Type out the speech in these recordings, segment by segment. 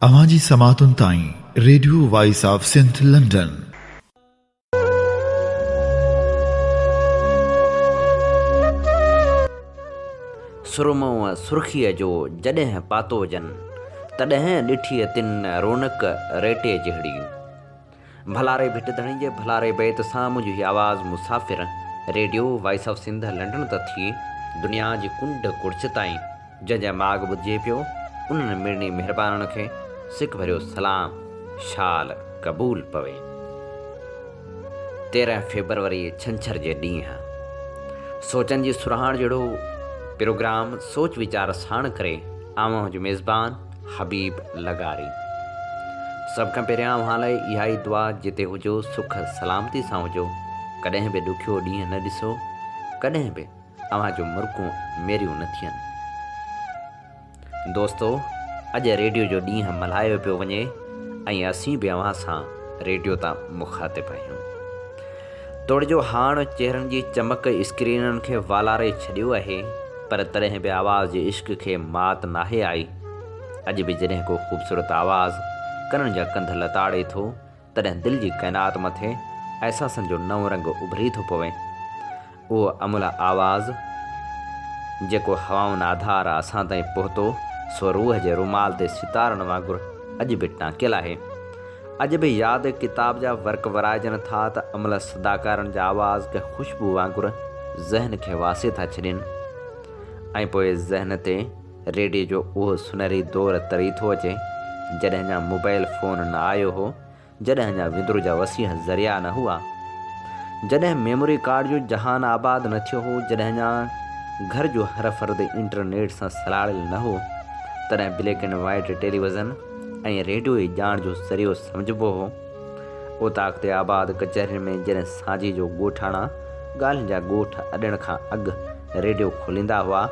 अवांजी समातुन ताईं radio voice of Sindh London. सुरमो सुर्खीअ जो जॾहिं पातो जन तॾहिं ॾिठी तिन रौनक रेटे जहिड़ी। भलारे भिट धणी जे भलारे बैत सां मुंहिंजी आवाज़ मुसाफ़िर radio voice of Sindh London त थी दुनिया जी कुंड कुर्च ताईं जंहिंजा माग ॿुधिजे पियो उन्हनि मिड़नी महिरबाननि खे सिक भरियो सलाम शाल क़बूल पवे। 13 फेबरवरी छंछर जे ॾींहुं सोचनि जी सुरहाण जहिड़ो प्रोग्राम सोच वीचार साण करे आवां जो मेज़बान हबीब लगारी। सभ खां पहिरियां अव्हां लाइ इहा ई दुआ जिते हुजो सुख सलामती सां हुजो, कॾहिं बि ॾुखियो ॾींहुं न ॾिसो, कॾहिं बि अव्हांजो मुर्कूं मेरियूं न थियनि। दोस्तो, अॼु रेडियो जो ॾींहुं मल्हायो पियो वञे ऐं असीं बि अव्हां सां रेडियो तां मुखातिब आहियूं। तोड़ जो हाण चेहरनि जी चमक स्क्रीननि खे वालारे छॾियो आहे, पर तॾहिं बि आवाज़ जे इश्क खे मात नाहे आई। अॼु बि जॾहिं को ख़ूबसूरत आवाज़ कननि जा कंध लताड़े थो, तॾहिं दिलि जी काइनात मथे अहसासनि जो नओं रंग उभरी थो पवे। उहो अमुला आवाज़ जेको हवाउनि आधार असां ताईं पहुतो, सो रूह जे रुमाल ते सितारनि वांगुरु अॼु बि टांकियल आहे। अॼु बि यादि किताब जा वर्क वराइजनि था त अमल सदाकारनि जा आवाज़ के ख़ुशबू वांगुरु ज़हन खे वासे था छॾनि, ऐं पोइ ज़हन ते रेडियो जो उहो सुनहरी दौर तरी थो अचे जॾहिं अञा मोबाइल फ़ोन न आयो हो, जॾहिं अञा विंदुर जा वसीह ज़रिया न हुआ, जॾहिं मेमोरी कार्ड जो जहान आबाद न थियो हो, जॾहिं अञा घर जो हर फ़र्द इंटरनेट सां सलाड़ियल न हो, तॾहिं ब्लैक एंड वाइट टेलीविज़न ऐं रेडियो ई ॼाण जो ज़रियो सम्झिबो हो। ओताक़ते आबाद कचहरियुनि में जॾहिं साझी जो ॻोठाणा ॻाल्हियुनि जा ॻोठ अॾण खां अॻु रेडियो खोलींदा हुआ,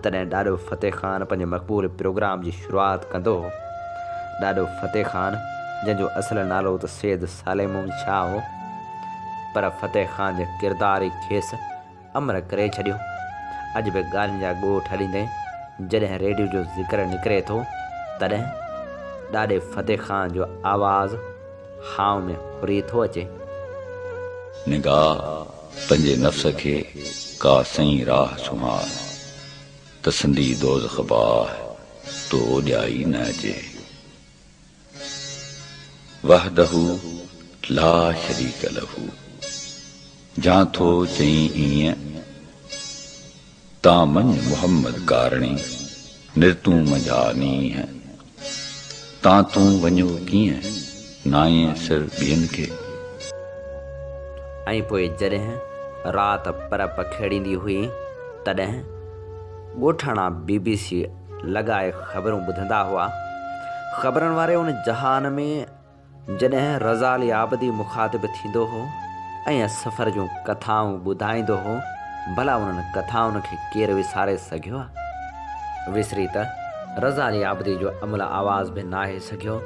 तॾहिं ॾाॾो फ़तेह ख़ान पंहिंजे मक़बूल प्रोग्राम जी शुरूआति कंदो हो। ॾाॾो फ़तेह ख़ान, जंहिंजो असुलु नालो त सैयद सालेमून शाह हो, पर फ़तेह ख़ान जे किरदार ई खेसि अमर करे छॾियो। अॼु बि ॻाल्हियुनि जा ॻोठ हलींदे जॾहिं रेडियो जो ज़िक्र निकिरे थो, तॾहिं ॾाॾे फ़तेह ख़ान जो आवाज़ हाव में हुरी थो अचे। निगाह पंहिंजे नफ़्स खे का सही राह सुमार, तसंदी दोज़ख बाह तो ओॼाई न अचे। वहदहू ला शरीक लहू, जां थो चई ईअं तां मंझ मुहम्मद कारणी निरतूं मजानी है, तां तूं वञो कीअं नाए सिर ॿियनि खे। ऐं पोइ जॾहिं राति पर पखेड़ींदी हुई, तॾहिं ॻोठाणा BBC लॻाए ख़बरूं ॿुधंदा हुआ। ख़बरनि वारे उन जहान में जॾहिं रज़ाली आबदी मुखातिब थींदो हो ऐं सफ़र जूं कथाऊं ॿुधाईंदो हो, भला उन्हनि कथाउनि खे केरु विसारे सघियो आहे? विसरी त रज़ाली आबदी जो अमल आवाज़ बि नाहे सघियो।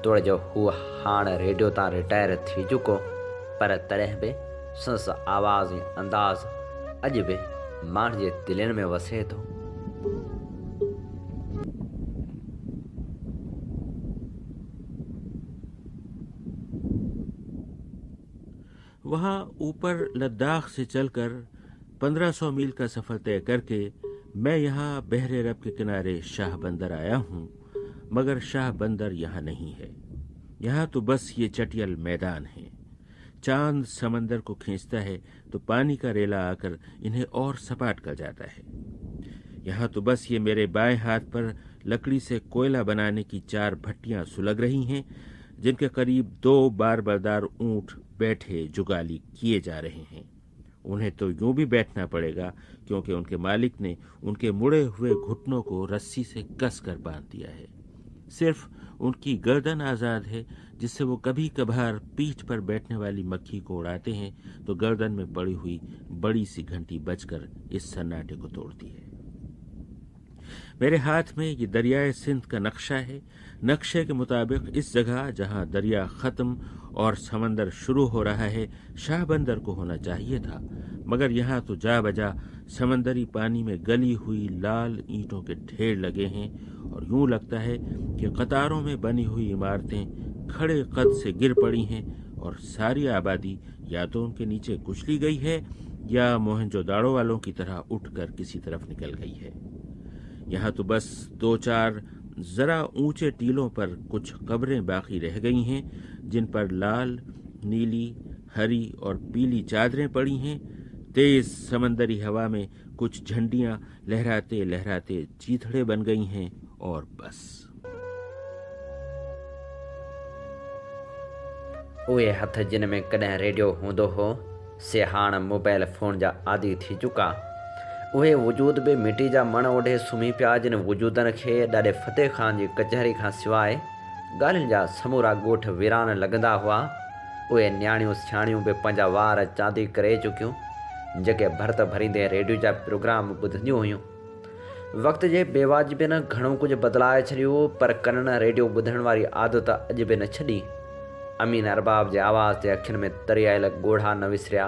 तोड़ जो हू हाणे रेडियो तां रिटायर थी चुको, पर तॾहिं बि संस आवाज़ ऐं अंदाज़ अॼु बि माण्हुनि जे दिलनि में वसे थो। वहाँ ऊपर लद्दाख से चलकर 1500 मील का सफ़र तय करके मैं यहाँ बहरे रब के किनारे शाह बंदर आया हूँ, मगर शाह बंदर यहाँ नहीं है। यहाँ तो बस ये चटियल मैदान है। चांद समंदर को खींचता है तो पानी का रेला आकर इन्हें और सपाट कर जाता है। यहाँ तो बस ये मेरे बाएं हाथ पर लकड़ी से कोयला बनाने की 4 भट्टियां सुलग रही हैं, जिनके करीब 2 बारबरदार ऊंट बैठे जुगाली किए जा रहे हैं। उन्हें तो यूं भी बैठना पड़ेगा क्योंकि उनके मालिक ने उनके मुड़े हुए घुटनों को रस्सी से कस कर बांध दिया है। सिर्फ उनकी गर्दन आज़ाद है, जिससे वो कभी कभार पीठ पर बैठने वाली मक्खी को उड़ाते हैं तो गर्दन में पड़ी हुई बड़ी सी घंटी बजकर इस सन्नाटे को तोड़ती है। मेरे हाथ में ये दरियाए सिंध का नक्शा है। नक्शे के मुताबिक इस जगह जहां दरिया ख़त्म और समंदर शुरू हो रहा है शाह बंदर को होना चाहिए था, मगर यहाँ तो जा बजा समंदरी पानी में गली हुई लाल ईंटों के ढेर लगे हैं और यूं लगता है कि कतारों में बनी हुई इमारतें खड़े कद से गिर पड़ी हैं और सारी आबादी या तो उनके नीचे कुचली गई है या मोहनजोदाड़ो वालों की तरह उठकर किसी तरफ निकल गई है। यहाँ तो बस 2-4 जरा ऊंचे टीलों पर कुछ कब्रें बाकी रह गई हैं जिन पर लाल, नीली, हरी और पीली चादरें पड़ी हैं। तेज समंदरी हवा में कुछ झंडियां लहराते लहराते चीथड़े बन गई हैं और बस। उहे हथ जिन में कॾहिं रेडियो हूंदो हो से हाणे मोबाइल फ़ोन जा आदी थी चुका। उहे वजूद बि मिटी जा मण ओढे सुम्ही पिया जिन वजूदनि खे ॾाढे फ़तेह ख़ान जी कचहरी खां सवाइ ॻाल्हियुनि जा समूरा ॻोठ वीरान लॻंदा हुआ। उहे न्याणियूं सियाणियूं बि पंहिंजा वार चांदी करे चुकियूं जेके भरत भरींदे रेडियो जा प्रोग्राम ॿुधंदियूं हुयूं। वक़्त जे बेवाजिबे न घणो कुझु बदिलाए छॾियो, पर कननि रेडियो ॿुधण वारी आदत अॼु बि न छॾी। अमीन अरबाब जे आवाज़ ते अखियुनि में तरी आयल ॻोढ़ा न विसरिया,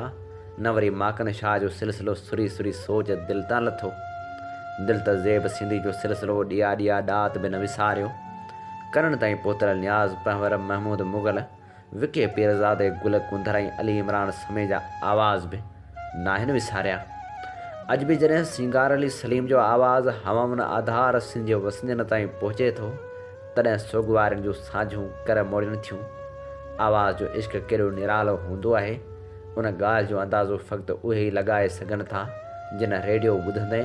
न वरी माकन शाह जो सिलसिलो सुरी सुरी सोच दिलि तां लथो। दिलि त ज़ेब सिंधी जो सिलसिलो ॾिया ॾिया ॾात बि न विसारियो। करण ताईं पहुतल न्याज़ पंवर महमूद मुग़ल, विके पीरज़ादे गुल कुंदर ऐं अली इमरान समे जा आवाज़ बि नाहिनि विसारिया। अॼु बि जॾहिं सिंगार अली सलीम जो आवाज़ हवामन आधार सिंध जे वसंजन ताईं पहुचे थो, तॾहिं सोगवारियुनि जूं साझूं कर मोड़ियूं थियूं। आवाज़ जो इश्क केॾो निरालो हूंदो आहे, उन ॻाल्हि जो अंदाज़ो फ़क़्ति उहे ई लॻाए सघनि था जिन रेडियो ॿुधंदे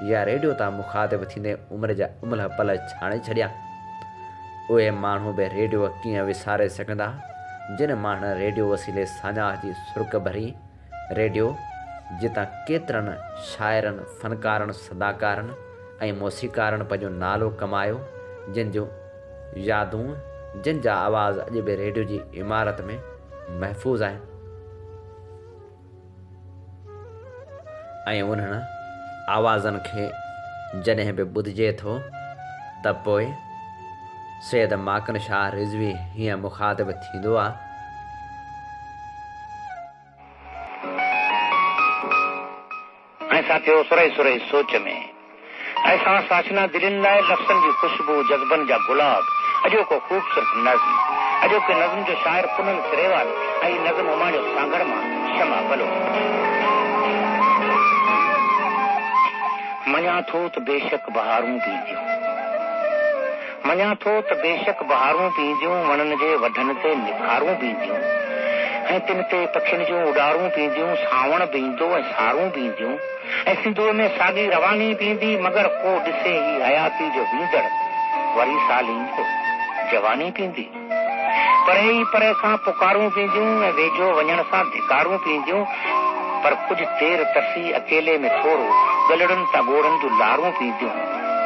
या रेडियो तां मुखातिब थींदे उमिरि जा उमल पल छाणे छॾिया। उहे माण्हू बि रेडियो कीअं विसारे सघंदा जिन माण्हुनि रेडियो वसीले साञाह जी सुर्क भरी। रेडियो जितां केतिरनि शाइरनि, फ़नकारनि, सदाकारनि ऐं मौसीकारनि पंहिंजो नालो कमायो, जिन जूं यादूं, जिन जा आवाज़ अॼु बि रेडियो जी इमारत में महफ़ूज़ आहिनि। ऐं उन्हनि आवाज़नि खे जॾहिं बि ॿुधिजे थो त पोइ सैयद माकन शाह रिज़वी हीअं मुखातिब थींदो आहे। ऐसा थियो सुरई सुरई सोच में, ऐसा साचना दिलनि लाइ लफ़्ज़नि जी ख़ुशबू, जज़्बनि जा गुलाब, अॼोको ख़ूबसूरत नज़्म, अॼोके नज़्म जो शाइर पुनल सिरेवाल ऐं नज़्म उमाणियो सांगड़ मां शमा बलो। मञा थो त बेशक बहारूं पींदियूं, मञा थो त बेशक बहारूं पींदियूं, वणनि जे वढनि ते निखारूं पींदियूं ऐं तिन ते पखियुनि जूं उॾारूं पींदियूं, सावण बि ईंदो ऐं सारूं पींदियूं ऐं सिंधूअ में साॻी रवानी पींदी, मगर को ॾिसे ही हयाती जो वींदड़, वरी साल ईंदो जवानी पींदी। परे ई परे खां पुकारूं पींदियूं ऐं वेझो वञण सां धिकारूं पींदियूं, पर कुझु देर तरसी अकेले में थोरो गलड़नि तां ॻोड़नि जूं लारूं पींदियूं,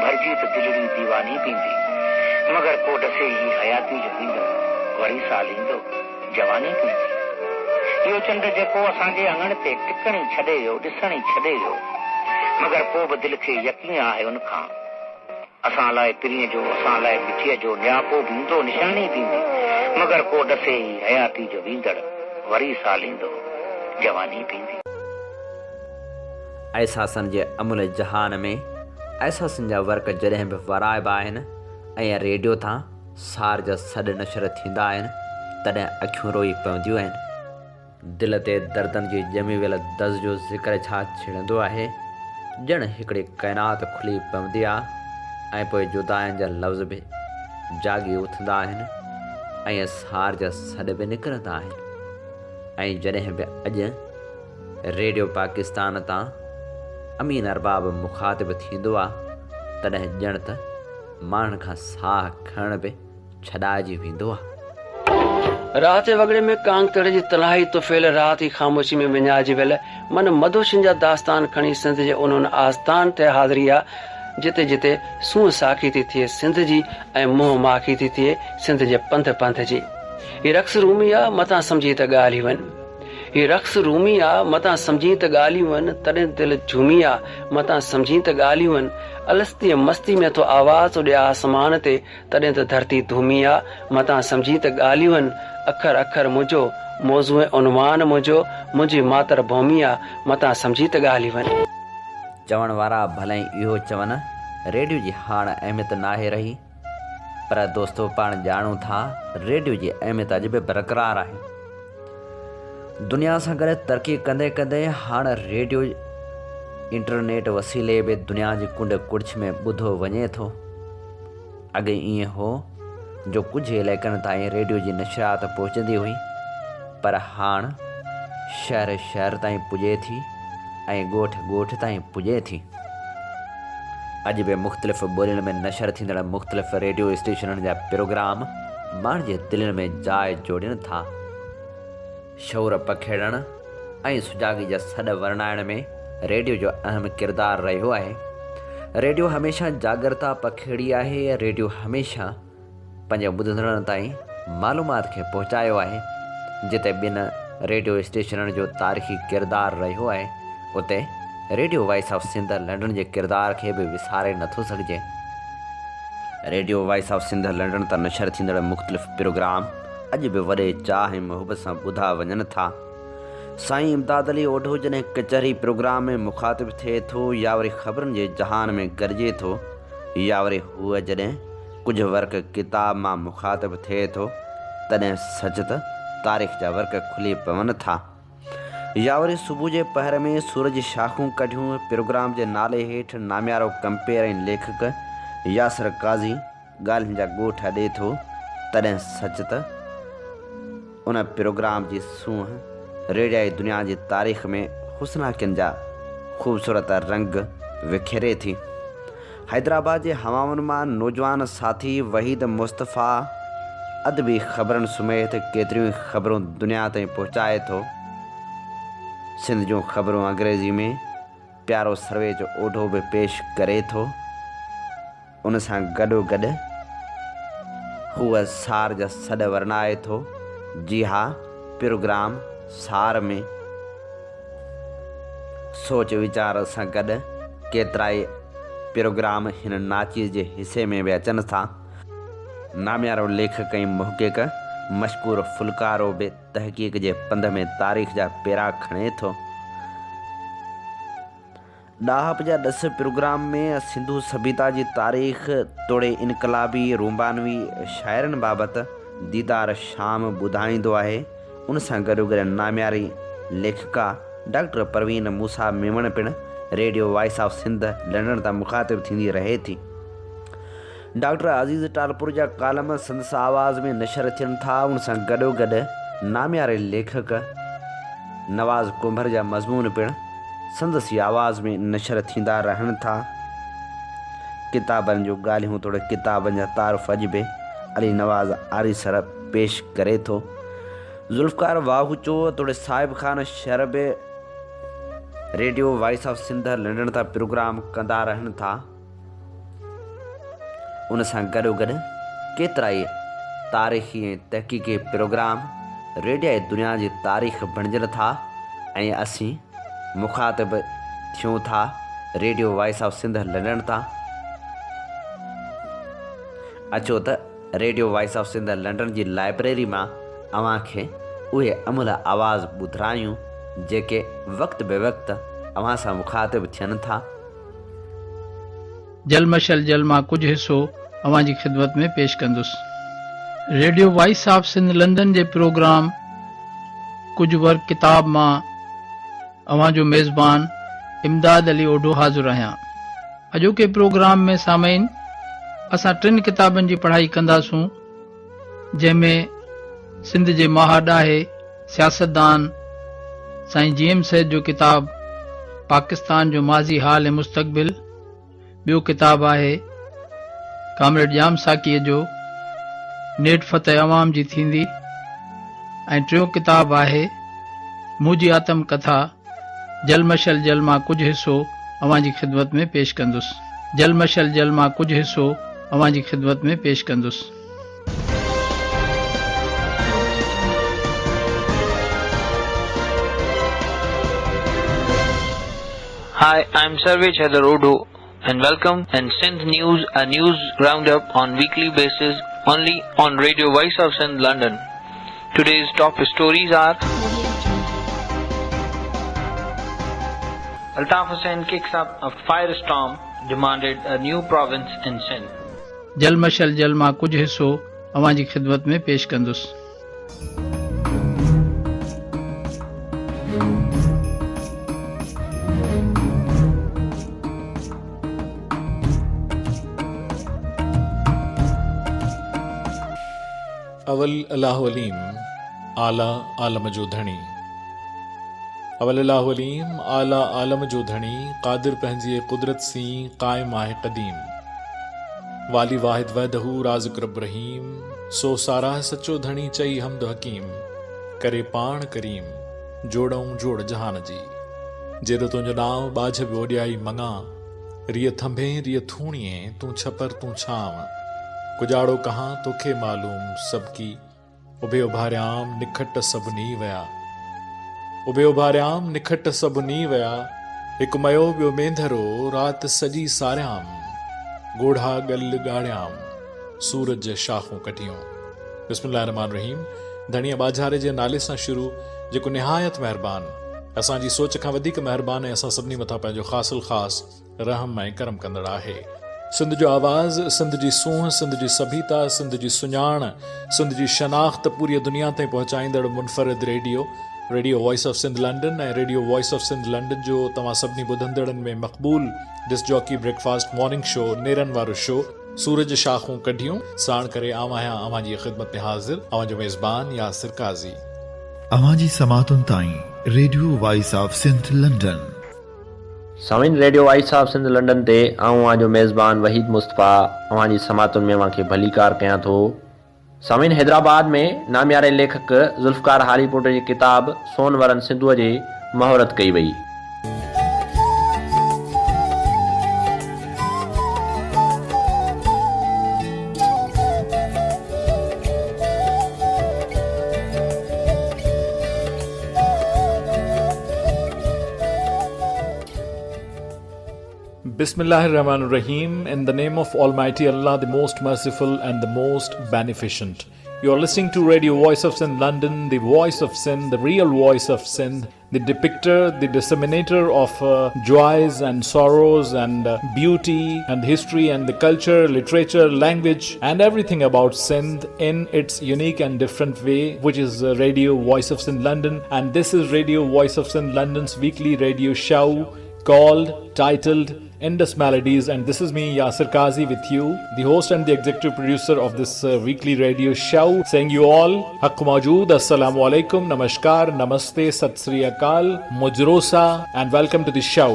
भरजी त दिलड़ी दीवानी पींदी, मगर को ॾसे ही हयाती जो वींदड़, वरी साल ईंदो जवानी पींदी। इहो चंड जेको असांजे अङण ते टिकणी छॾे वियो, ॾिसणी छॾे वियो, मगर पोइ बि दिलि खे यकीन आहे उन खां असां लाइ पिरीअ जो, असां लाइ मिठीअ जो न्यापो बि ईंदो, निशानी पींदी, मगर को ॾसे ही हयाती जो वींदड़, वरी साल ईंदो जवानी पींदी। एहसासनि जे अमुल जहान में एहसासनि जा वर्क जॾहिं बि वराइबा आहिनि ऐं रेडियो तां सार जा सॾ नशर थींदा आहिनि, तॾहिं अखियूं रोई पवंदियूं आहिनि। दिलि ते दर्दनि जी ॼमी वियल दज़ जो ज़िक्र छा छिड़ंदो आहे, ॼण हिकिड़ी काइनात खुली पवंदी आहे ऐं पोइ जुदाइनि जा लफ़्ज़ बि जागी उथंदा आहिनि ऐं सार जा सॾ बि निकिरंदा आहिनि। ऐं जॾहिं बि अॼु रेडियो पाकिस्तान तां अमीन अरबाब मुखातिब थींदो आहे, तॾहिं ॼण त माण्हुनि खां साह खणण बि छॾाइजी वेंदो आहे। रात वगड़े में कांग तड़े जी तनाही तो फैल रात ही खामोशी में विञाइजी वियल मन मधुशिन जा दास्तान खणी सिंध जे उन्हनि आस्थान ते हाज़िरी आहे जिते जिते सूंह साखी थी थिए सिंध जी ऐं मुंहुं माखी थी थिए सिंध जे पंथ पंथ जी। ही रक्स रूमी आहे, मथां सम्झी त ॻाल्हि ई वञ। ही रक्स रूमी आ मतां सम्झी त ॻाल्हियूं आहिनि तॾहिं दिलि झूमी आ मतां सम्झी त ॻाल्हियूं आहिनि अलस्तीअ मस्ती में तो आवाज़ उॾे आसमान ते तॾहिं त धरती धूमी आ मतां सम्झी त ॻाल्हियूं आहिनि अखर अखर मुंहिंजो मौज़ू उनवान मुंहिंजो मुंहिंजी मातर भूमि आ मतां सम्झी त ॻाल्हियूं आहिनि। चवण वारा भले इहो चवनि रेडियो जी हाणे अहमियत नाहे रही, पर दोस्तो पाण ॼाणूं था रेडियो जी अहमियत अॼु बि बरक़रार आहे। दुनिया सां गॾु तरक़ी कंदे कंदे हाणे रेडियो इंटरनेट वसीले बि दुनिया जी कुंड कुड़छ में ॿुधो वञे थो। अॻे ईअं हो जो कुझु इलाइक़नि ताईं रेडियो जी नशरियात पहुचंदी हुई, पर हाणे शहर शहर ताईं पुॼे थी ऐं ॻोठ ॻोठ ताईं पुॼे थी। अॼु बि मुख़्तलिफ़ ॿोलियुनि में नशर थींदड़ मुख़्तलिफ़ रेडियो स्टेशननि जा प्रोग्राम माण्हुनि जे दिलनि में जाइ जोड़नि था। शौर पखेड़ण ऐं सुजाॻी जा सॾ वर्णाइण में रेडियो जो अहम किरदारु रहियो आहे। रेडियो हमेशह जागरता पखेड़ी आहे। रेडियो हमेशह पंहिंजे ॿुधंदड़नि ताईं मालूमात खे पहुचायो आहे। जिते ॿिनि रेडियो स्टेशननि जो तारीख़ी किरदारु रहियो आहे, उते radio voice of Sindh London जे किरदार खे बि विसारे नथो सघिजे। Radio voice of Sindh London तां नशर थींदड़ मुख़्तलिफ़ प्रोग्राम अॼु बि वॾे चाह ऐं मुहबत सां ॿुधा वञनि था। साईं इमदाद अली ओढो जॾहिं कचहरी प्रोग्राम में मुखातिब थिए थो या वरी ख़बरुनि जे जहान में गॾिजे थो, या वरी हूअ जॾहिं कुझु वर्क किताब मां मुखातिब थिए थो, तॾहिं सच त तारीख़ जा वर्क खुली पवनि था। या वरी सुबुह जे पहर में सूरज शाखूं कढियूं प्रोग्राम जे नाले हेठि नामियारो कंपेर ऐं लेखक यासिर काज़ी ॻाल्हियुनि जा ॻोठ ॾिए थो, तॾहिं सच त उन प्रोग्राम जी सूंहं रेडियाई दुनिया जी तारीख़ में हुस्नाकिन जा ख़ूबसूरत रंग विखेरे थी। हैदराबाद जे हवाउनि मां नौजवान साथी वहीद मुस्तफ़ा अदबी ख़बरनि समेत केतिरियूं ख़बरूं दुनिया ताईं पहुचाए थो। सिंध जूं ख़बरूं अंग्रेज़ी में प्यारो सर्वे जो ओढो बि पेश करे थो। उन सां गॾोगॾु हूअ सार जा सॾ वर्णाए थो। जी हा, प्रोग्राम सार में सोच वीचार सां गॾु केतिरा ई प्रोग्राम हिन नाचीज़ जे हिसे में बि अचनि था। नामियारो लेखक ऐं मुहक़िक़ मशकूर फुलकारो बि तहक़ीक़ जे पंध में तारीख़ जा पेरा खणे थो। ॾाहप जा 10 प्रोग्राम में सिंधु सभ्यता जी तारीख़ तोड़े इनकलाबी रूबानवी शाइरनि बाबति दीदार शाम ॿुधाईंदो आहे। उन सां गॾोगॾु नामियारी लेखिका डॉक्टर परवीन मूसा मेमण पिणु radio voice of Sindh London तां मुखातिब थींदी रहे थी। डॉक्टर अज़ीज़ टालपुर जा कालम संदसि आवाज़ में नशर थियनि था। उन सां गॾोगॾु नामियारे लेखक नवाज़ कुंभर जा मज़मून पिणु संदसि आवाज़ में नशर थींदा रहनि था। किताबनि जूं ॻाल्हियूं तोड़े किताबनि जा तारुफ़ अॼु बि अली नवाज़ आरीसर पेश करे थो। ज़ुल्फ़कार वाहूचो तोड़े साहिब ख़ान शहर बि radio voice of Sindh London तां प्रोग्राम कंदा रहनि था। उन सां गॾोगॾु केतिरा ई तारीख़ी ऐं तहक़ीक़ी प्रोग्राम रेडियो दुनिया जी तारीख़ बणिजनि था ऐं असीं मुखातिब थियूं था radio voice of Sindh London तां। अचो त radio voice of Sindh London जी लाइब्रेरी मां अव्हांखे उहे अमूल आवाज़ ॿुधायूं जेके वक़्त बे वक़्त अव्हां सां मुखातिब थियनि था। जलमशल जल मां कुझु हिसो अव्हां जी ख़िदमत में पेश कंदुसि। Radio voice of Sindh London जे प्रोग्राम कुझु वर्क किताब मां अव्हां जो मेज़बान इमदाद अली ओढो हाज़िर आहियां। अॼोके प्रोग्राम में सामीन असां 3 किताबनि जी पढ़ाई कंदासूं, जंहिंमें सिंध जे महाॾाहे सियासतदान साईं जीएम सैद जो किताब पाकिस्तान जो माज़ी हाल ऐं मुस्तक़बिल, ॿियो किताब आहे कामरेड जाम साकीअ जो नेट फ़तह अवाम जी थींदी, ऐं टियों किताब आहे मुंहिंजी आतम कथा जलमशल जल मां कुझु हिसो अव्हां जी ख़िदमत में पेश कंदुसि। जलमशल जल मां कुझु हिसो अव्हां जी ख़िदमत में पेश कंदुसि। Hi, I'm Sarvej Haidar Odo and welcome in Sindh News, a news roundup on weekly basis only on Radio Voice of Sindh, London. Today's top stories are: Altaf Hussain kicks up a firestorm, demanded a new province in Sindh. जलमशल जल मां कुझु हिसो अवां जी ख़िदमत में पेश कंदुसि। अवल अल्लाह अलीम आला आलम जो धणी। अवल अल्लाह अलीम आला आलम जो धणी कादिर पंहिंजी कुदरत सी क़ाइम आहे क़दीम। वाली वाहिद वहदहू राज़िक़ रब रहीम सो साराह सचो धणी चई हमद हकीम। करे पाण करीम जोड़ऊं जोड़ जहान जी। जेरो तुंहिंजो नाव बाझ बियो ॾियाई मङा। रिय थंभे रिय थूणीअ तूं छपर तूं छांव। कुजाड़ो कहाँ तोखे मालूम सबकी। उभे उभारियाम निखट सभनी वया। उभे उभारियाम निखट सभनी वया। हिकु मयो ॿियो मेंधरो रात सॼी सारियाम। ॻोढ़ा ॻल ॻाढ़ियाम सूरज शाखूं कटियूं। बिस्मिल्लाहिर्रहमानिर्रहीम। धणीअ बाझारे जे नाले सां शुरू जेको निहायत महिरबान असांजी सोच खां वधीक महिरबान ऐं असां सभिनी मथां पंहिंजो ख़ासिल ख़ासि रहम ऐं करम कंदड़ आहे। सिंध जो आवाज़, सिंध जी सूंह, सिंध जी सभीता, सिंध जी सुञाण, सिंध जी शनाख्त पूरी दुनिया ताईं पहुचाईंदड़ मुनफ़रिद radio voice of Sindh London ऐं radio voice of Sindh London जो तव्हां सभिनी ॿुधंदड़नि में मक़बूल disc jockey breakfast morning show नेरनि वारो शो सूरज शाखूं कढियूं साण करे आवां जी ख़िदमत में हाज़िर अवां जो मेज़बान यासिर काज़ी। अवां जी समातुनि ताईं radio voice of Sindh London. सामिन radio voice of Sindh London ते अवां जो मेज़बान वहीद मुस्तफ़ा अवां जी समातुनि में अवां खे भलीकार कयां थो। सामिन हैदराबाद में नामियारे लेखक ज़ुल्फ़कार हारीपुट जी किताब सोनवरन सिंधुअ जी महूरत कई वई। Bismillahirrahmanirrahim. In the name of Almighty Allah, the most merciful and the most beneficent. You are listening to Radio Voice of Sindh London, the voice of Sindh, the real voice of Sindh, the depictor, the disseminator of joys and sorrows and beauty and history and the culture, literature, language and everything about Sindh in its unique and different way, which is Radio Voice of Sindh London. And this is Radio Voice of Sindh London's weekly radio show titled Indus Melodies, and this is me Yasir Kazi with you, the host and the executive producer of this weekly radio show, saying you all haq maujood, assalamu alaikum, namaskar, namaste, sat sri akal, mujrosa and welcome to the show.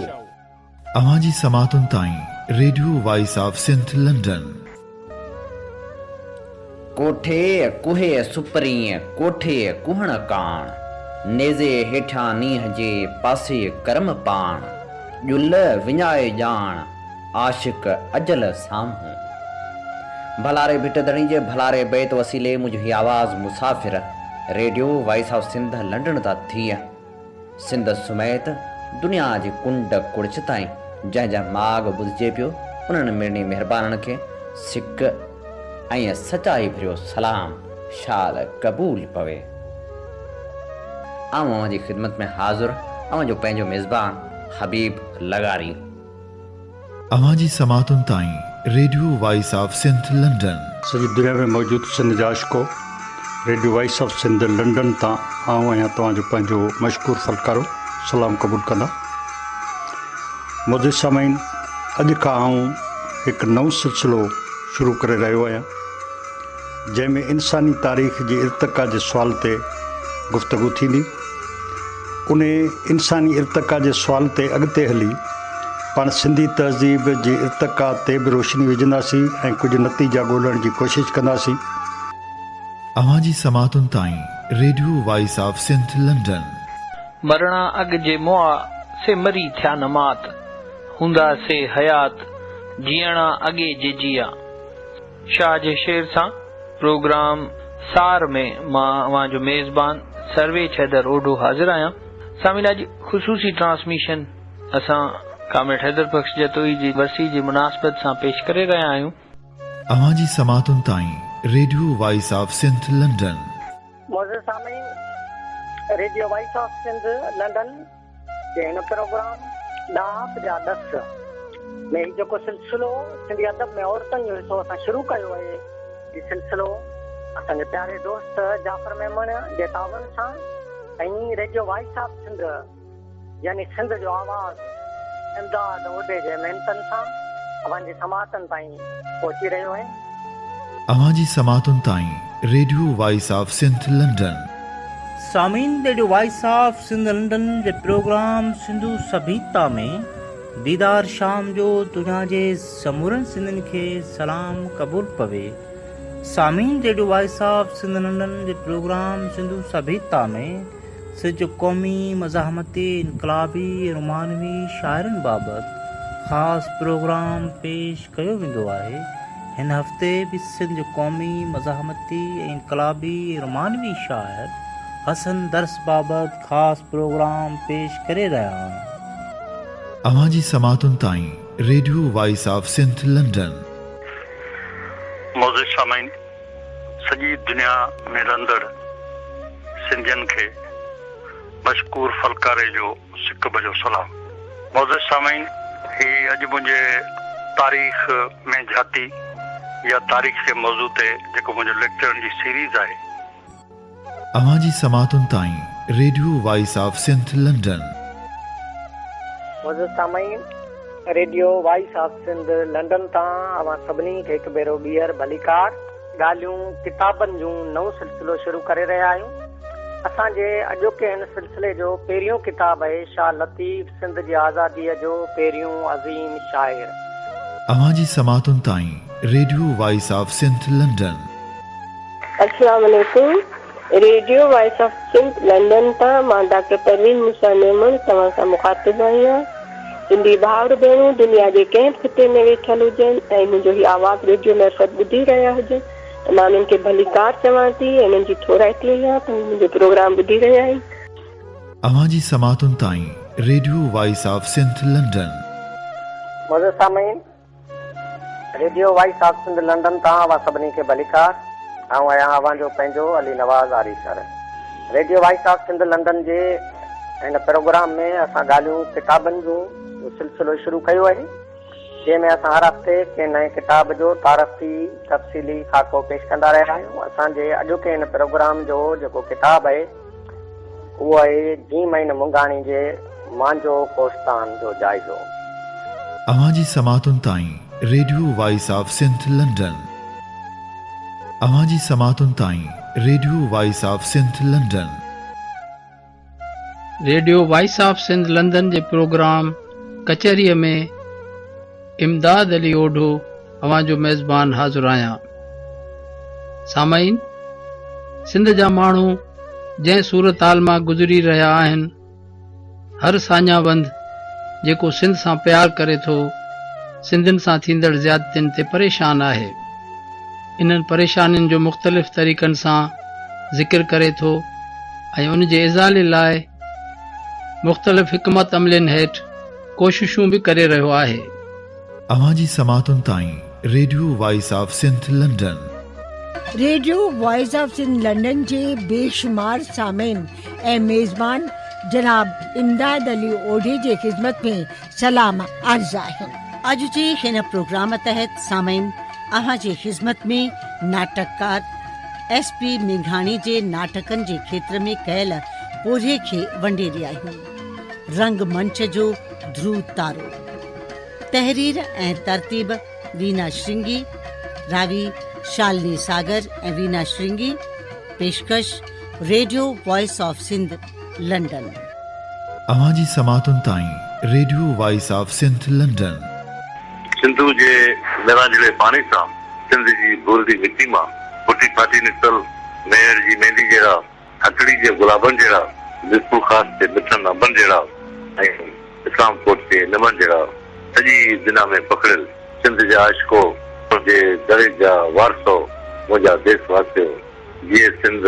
अवां जी समातुनि ताईं radio voice of Sindh London. कोठे कुहे सुपरीं कोठे कुहण काण। नेज़े हेठां नींहं जे पासे करम पाण। जुल विञाए ॼाण आशिक अजल साम्हूं। भलारे भिटधणी जे भलारे बैत वसीले मुंहिंजी आवाज़ मुसाफ़िर radio voice of Sindh London तां थी। सिंध सुमेत दुनिया जे कुंड कुड़च ताईं जंहिंजा माग ॿुधिजे पियो उन्हनि मिड़नी महिरबाननि खे सिक ऐं सचाई भरियो सलाम शाल क़बूल पवे। अवां जी ख़िदमत में हाज़िर अवां जो पंहिंजो मेज़बान हबीब लगारी। अवां जी समातुनि ताईं radio voice of Sindh London. सॼी दुनिया में मौजूदु सिंध जा आशिको radio voice of Sindh London तां आहियां तव्हांजो पंहिंजो मशकूर फलकारो सलाम क़बूल कंदा। मुझे सामीन अॼु खां हिकु नओं सिलसिलो शुरू करे रहियो आहियां जंहिंमें इंसानी तारीख़ जी इर्तिक़ा जे सुवाल ते गुफ़्तगू थींदी। उन इंसानी इर्तिक़ा जे सुवाल ते अॻिते हली पाण सिंधी तहज़ीब जी इर्तिक़ा ते बि रोशनी विझंदासीं ऐं कुझु नतीजा ॻोल्हण जी कोशिशि कंदासीं। अवां जी समातुनि ताईं radio voice of Sindh London. मरणा अॻ जे मुआ से मरी थिया न मात। हूंदा से हयात जीअणा अॻे जे जिया। शाह जे शेर सां प्रोग्राम सार में मां अवां जो मेज़बान सर्वेज हैदर ओडो हाज़िर आहियां। सामिन अॼु ख़ुसूसी ट्रांसमिशन असां कामिल हैदर बख्श जतोई जी वरसी जी मुनासिबत सां पेश करे रहिया आहियूं। अवां जी समातुन ताईं radio voice of Sindh London. मौजूद सामीन, radio voice of Sindh London जे हिन प्रोग्राम डाक जा 10 में जेको सिलसिलो सिंधी अदब में औरतुनि जो हिसो असां शुरू कयो आहे, हीउ सिलसिलो असांजे प्यारे दोस्त जाफ़र मेमन जे तावन सां ऐं रेडियो वॉइस ऑफ सिंध यानी सिंध जो आवाज़ इमदाद उहिदे जे महिनतनि सां अवां जी समातनि ताईं पहुची रहियो आहे। अवां जी समातुन ताईं radio voice of Sindh London. सामीन, radio voice of Sindh London जे प्रोग्राम सिंधु सभीता में दीदार शाम जो दुनिया जे समूरनि सिंधियुनि खे सलाम क़बूल पवे। सामीन, radio voice of Sindh London जे प्रोग्राम सिंधु सभीता में सिज क़ौमी मज़ाहमती इनकलाबी रुमानवी शाइरनि बाबति ख़ासि प्रोग्राम पेश कयो वेंदो आहे। हिन हफ़्ते बि सिंध क़ौमी मज़ाहमती ऐं इनकलाबी रुमानवी शाइर हसन दर्स बाबति ख़ासि प्रोग्राम पेश करे रहिया आहियूं। अवां जी समातुन ताईं radio voice of Sindh London. मौजूद सामीन, सॼी दुनिया में रहंदड़ सिंधियुनि खे मशकूर फलकारे जो सिक बजो सलाम। मौजूद सामीन, ही अॼु मुंहिंजे तारीख़ में जाती या तारीख़ जे मौज़ू ते जेको मुंहिंजो लेक्चरनि जी सीरीज़ आहे। अवां जी समातुन ताईं radio voice of Sindh London. मौजूद सामीन, radio voice of Sindh London तां अवां सभिनी खे हिकु भेरो ॿीहर भलीकार ॻाल्हियूं किताबनि जूं नओं सिलसिलो शुरू करे रहिया आहियूं। असांजे अॼोके हिन सिलसिले जो पहिरियों किताब आहे शाह लतीफ़ सिंध जी आज़ादीअ जो पहिरियों अज़ीम शाइर। अवां जी समातुन ताईं radio voice of Sindh London. अस्सलाम वालेकुम। Radio voice of Sindh London तां मां डॉक्टर परवीन मूसा मेमन तव्हां सां मुखातिब आहियां। सिंधी भाउर भेणूं दुनिया जे कंहिं खिते में वेठल हुजनि ऐं मुंहिंजो हीउ आवाज़ रेडियो महफ़त ॿुधी रहिया हुजनि, मां उन्हनि खे भलीकार चवां थी। उन्हनि जी थोराइती आहियां त मुंहिंजो प्रोग्राम ॿुधी रहिया आहिनि। अवां जी समातुन ताईं radio voice of Sindh London. मौजूद सामीन, radio voice of Sindh London तां अवां सभिनी खे भलीकार। आऊं आहियां अवां जो पंहिंजो Ali Nawaz Arisar. Radio voice of Sindh London जे हिन प्रोग्राम में असां ॻाल्हियूं किताबनि जूं सिलसिलो शुरू कयो आहे, जंहिंमें असां हर हफ़्ते कंहिं नए किताब जो तारीख़ी तफ़सीली ख़ाको पेश कंदा रहिया आहियूं। असांजे अॼोके हिन प्रोग्राम जो जेको किताब आहे उहो आहे जी महीन मुंगाणी जे मांजो कोस्तान जो जाइज़ो। अवां जी समातुन ताईं radio voice of Sindh London. अवां जी समातुन ताईं radio voice of Sindh London. Radio voice of Sindh London जे प्रोग्राम कचहरीअ में इमदाद अली ओढो अवां जो मेज़बान हाज़िर आहियां। सामाईन, सिंध जा माण्हू जंहिं सूरत हाल मां गुज़री रहिया आहिनि, हर साञावंद जेको सिंध सां प्यार करे थो, सिंधियुनि सां थींदड़ ज़्यादतियुनि ते परेशान आहे। इन्हनि परेशानियुनि जो मुख़्तलिफ़ तरीक़नि सां ज़िक्र करे थो ऐं उन जे इज़ाले लाइ मुख़्तलिफ़ हिकमत अमलनि हेठि कोशिशूं बि करे रहियो आहे। अवां जी समातुन ताईं radio voice of Sindh London. Radio voice of Sindh London जे बेशुमार सामीन ऐं मेज़बान जनाब इमदाद अली ओढे जे ख़िदमत में सलाम अर्ज़ आहिनि। अॼु जे हिन प्रोग्राम तहत सामीन अहां जे ख़िदमत में नाटककार SP मेघाणी जे नाटकनि जे खेत्र में कयल पोरे खे वंडेरी आहियूं। रंगमंच जो ध्रुव तारो, तहरीर ऐं तरतीब वीना श्रृंगी, रावी शालिनी सागर ऐं वीना श्रृंगी। पेशकश radio voice of Sindh London. अवां जी समातुन ताईं radio voice of Sindh London. Sindhu जे विराजले पाणी सां, सिंध जी बुरदी मिट्टी मां फुटी फाटी निकतल मेहर जी मेहंदी जहिड़ा, हथड़ी जे गुलाबनि जहिड़ा, बिल्कुलु ख़ासि ते मिठनि अंबनि जहिड़ा ऐं इस्लाम कोट जे निमन जहिड़ा सॼी दुनिया में पकड़ियल सिंध जा आशिको जे दरे जा वारसो मुंहिंजा देशवासियो, जीअं सिंध,